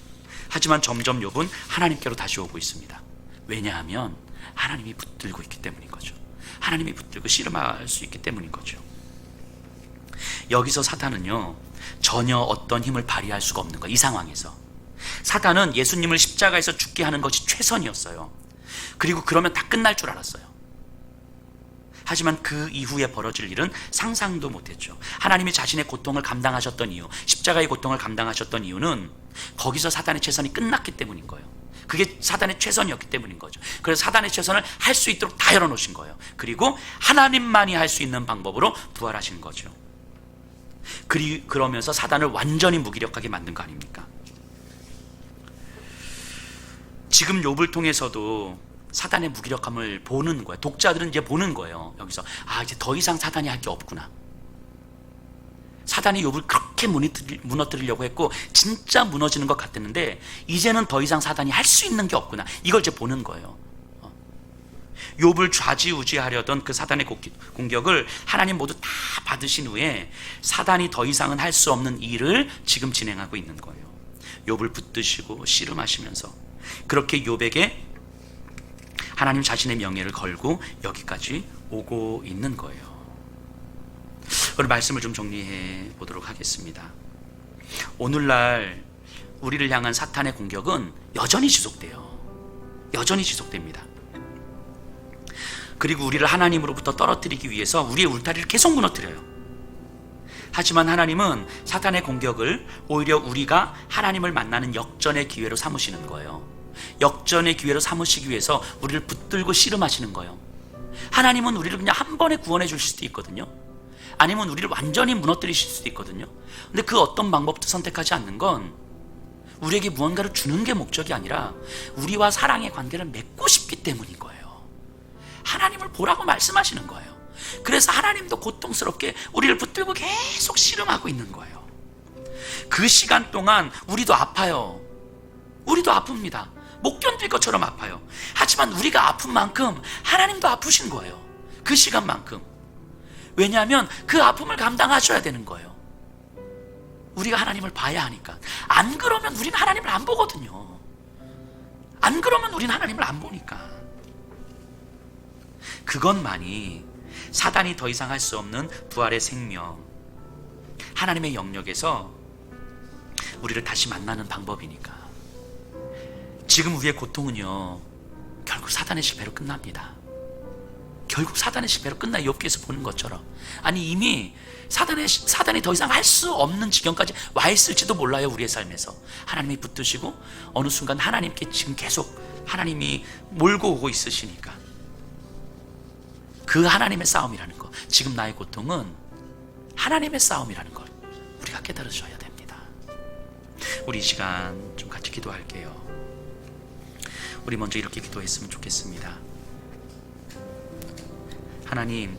하지만 점점 욥은 하나님께로 다시 오고 있습니다. 왜냐하면 하나님이 붙들고 있기 때문인 거죠. 하나님이 붙들고 씨름할 수 있기 때문인 거죠. 여기서 사탄은요, 전혀 어떤 힘을 발휘할 수가 없는 거예요. 이 상황에서 사탄은 예수님을 십자가에서 죽게 하는 것이 최선이었어요. 그리고 그러면 다 끝날 줄 알았어요. 하지만 그 이후에 벌어질 일은 상상도 못했죠. 하나님이 자신의 고통을 감당하셨던 이유, 십자가의 고통을 감당하셨던 이유는 거기서 사단의 최선이 끝났기 때문인 거예요. 그게 사단의 최선이었기 때문인 거죠. 그래서 사단의 최선을 할 수 있도록 다 열어놓으신 거예요. 그리고 하나님만이 할 수 있는 방법으로 부활하신 거죠. 그러면서 사단을 완전히 무기력하게 만든 거 아닙니까? 지금 욥을 통해서도 사단의 무기력함을 보는 거예요. 독자들은 이제 보는 거예요. 여기서 이제 더 이상 사단이 할 게 없구나. 사단이 욥을 그렇게 무너뜨리려고 했고 진짜 무너지는 것 같았는데 이제는 더 이상 사단이 할 수 있는 게 없구나. 이걸 이제 보는 거예요. 욥을 좌지우지하려던 그 사단의 공격을 하나님 모두 다 받으신 후에 사단이 더 이상은 할 수 없는 일을 지금 진행하고 있는 거예요. 욥을 붙드시고 씨름하시면서 그렇게 욥에게 하나님 자신의 명예를 걸고 여기까지 오고 있는 거예요. 오늘 말씀을 좀 정리해 보도록 하겠습니다. 오늘날 우리를 향한 사탄의 공격은 여전히 지속돼요. 여전히 지속됩니다. 그리고 우리를 하나님으로부터 떨어뜨리기 위해서 우리의 울타리를 계속 무너뜨려요. 하지만 하나님은 사탄의 공격을 오히려 우리가 하나님을 만나는 역전의 기회로 삼으시는 거예요. 역전의 기회로 삼으시기 위해서 우리를 붙들고 씨름하시는 거예요. 하나님은 우리를 그냥 한 번에 구원해 주실 수도 있거든요. 아니면 우리를 완전히 무너뜨리실 수도 있거든요. 근데 그 어떤 방법도 선택하지 않는 건 우리에게 무언가를 주는 게 목적이 아니라 우리와 사랑의 관계를 맺고 싶기 때문인 거예요. 하나님을 보라고 말씀하시는 거예요. 그래서 하나님도 고통스럽게 우리를 붙들고 계속 씨름하고 있는 거예요. 그 시간 동안 우리도 아파요. 우리도 아픕니다. 못 견딜 것처럼 아파요. 하지만 우리가 아픈 만큼 하나님도 아프신 거예요. 그 시간만큼. 왜냐하면 그 아픔을 감당하셔야 되는 거예요. 우리가 하나님을 봐야 하니까. 안 그러면 우리는 하나님을 안 보거든요. 안 그러면 우리는 하나님을 안 보니까. 그것만이 사단이 더 이상 할 수 없는 부활의 생명, 하나님의 영역에서 우리를 다시 만나는 방법이니까. 지금 우리의 고통은요, 결국 사단의 실패로 끝납니다. 결국 사단의 실패로 끝나. 욥기에서 보는 것처럼. 아니 이미 사단이 더 이상 할 수 없는 지경까지 와 있을지도 몰라요. 우리의 삶에서 하나님이 붙드시고 어느 순간 하나님께 지금 계속 하나님이 몰고 오고 있으시니까 그 하나님의 싸움이라는 것, 지금 나의 고통은 하나님의 싸움이라는 걸 우리가 깨달으셔야 됩니다. 우리 이 시간 좀 같이 기도할게요. 우리 먼저 이렇게 기도했으면 좋겠습니다. 하나님,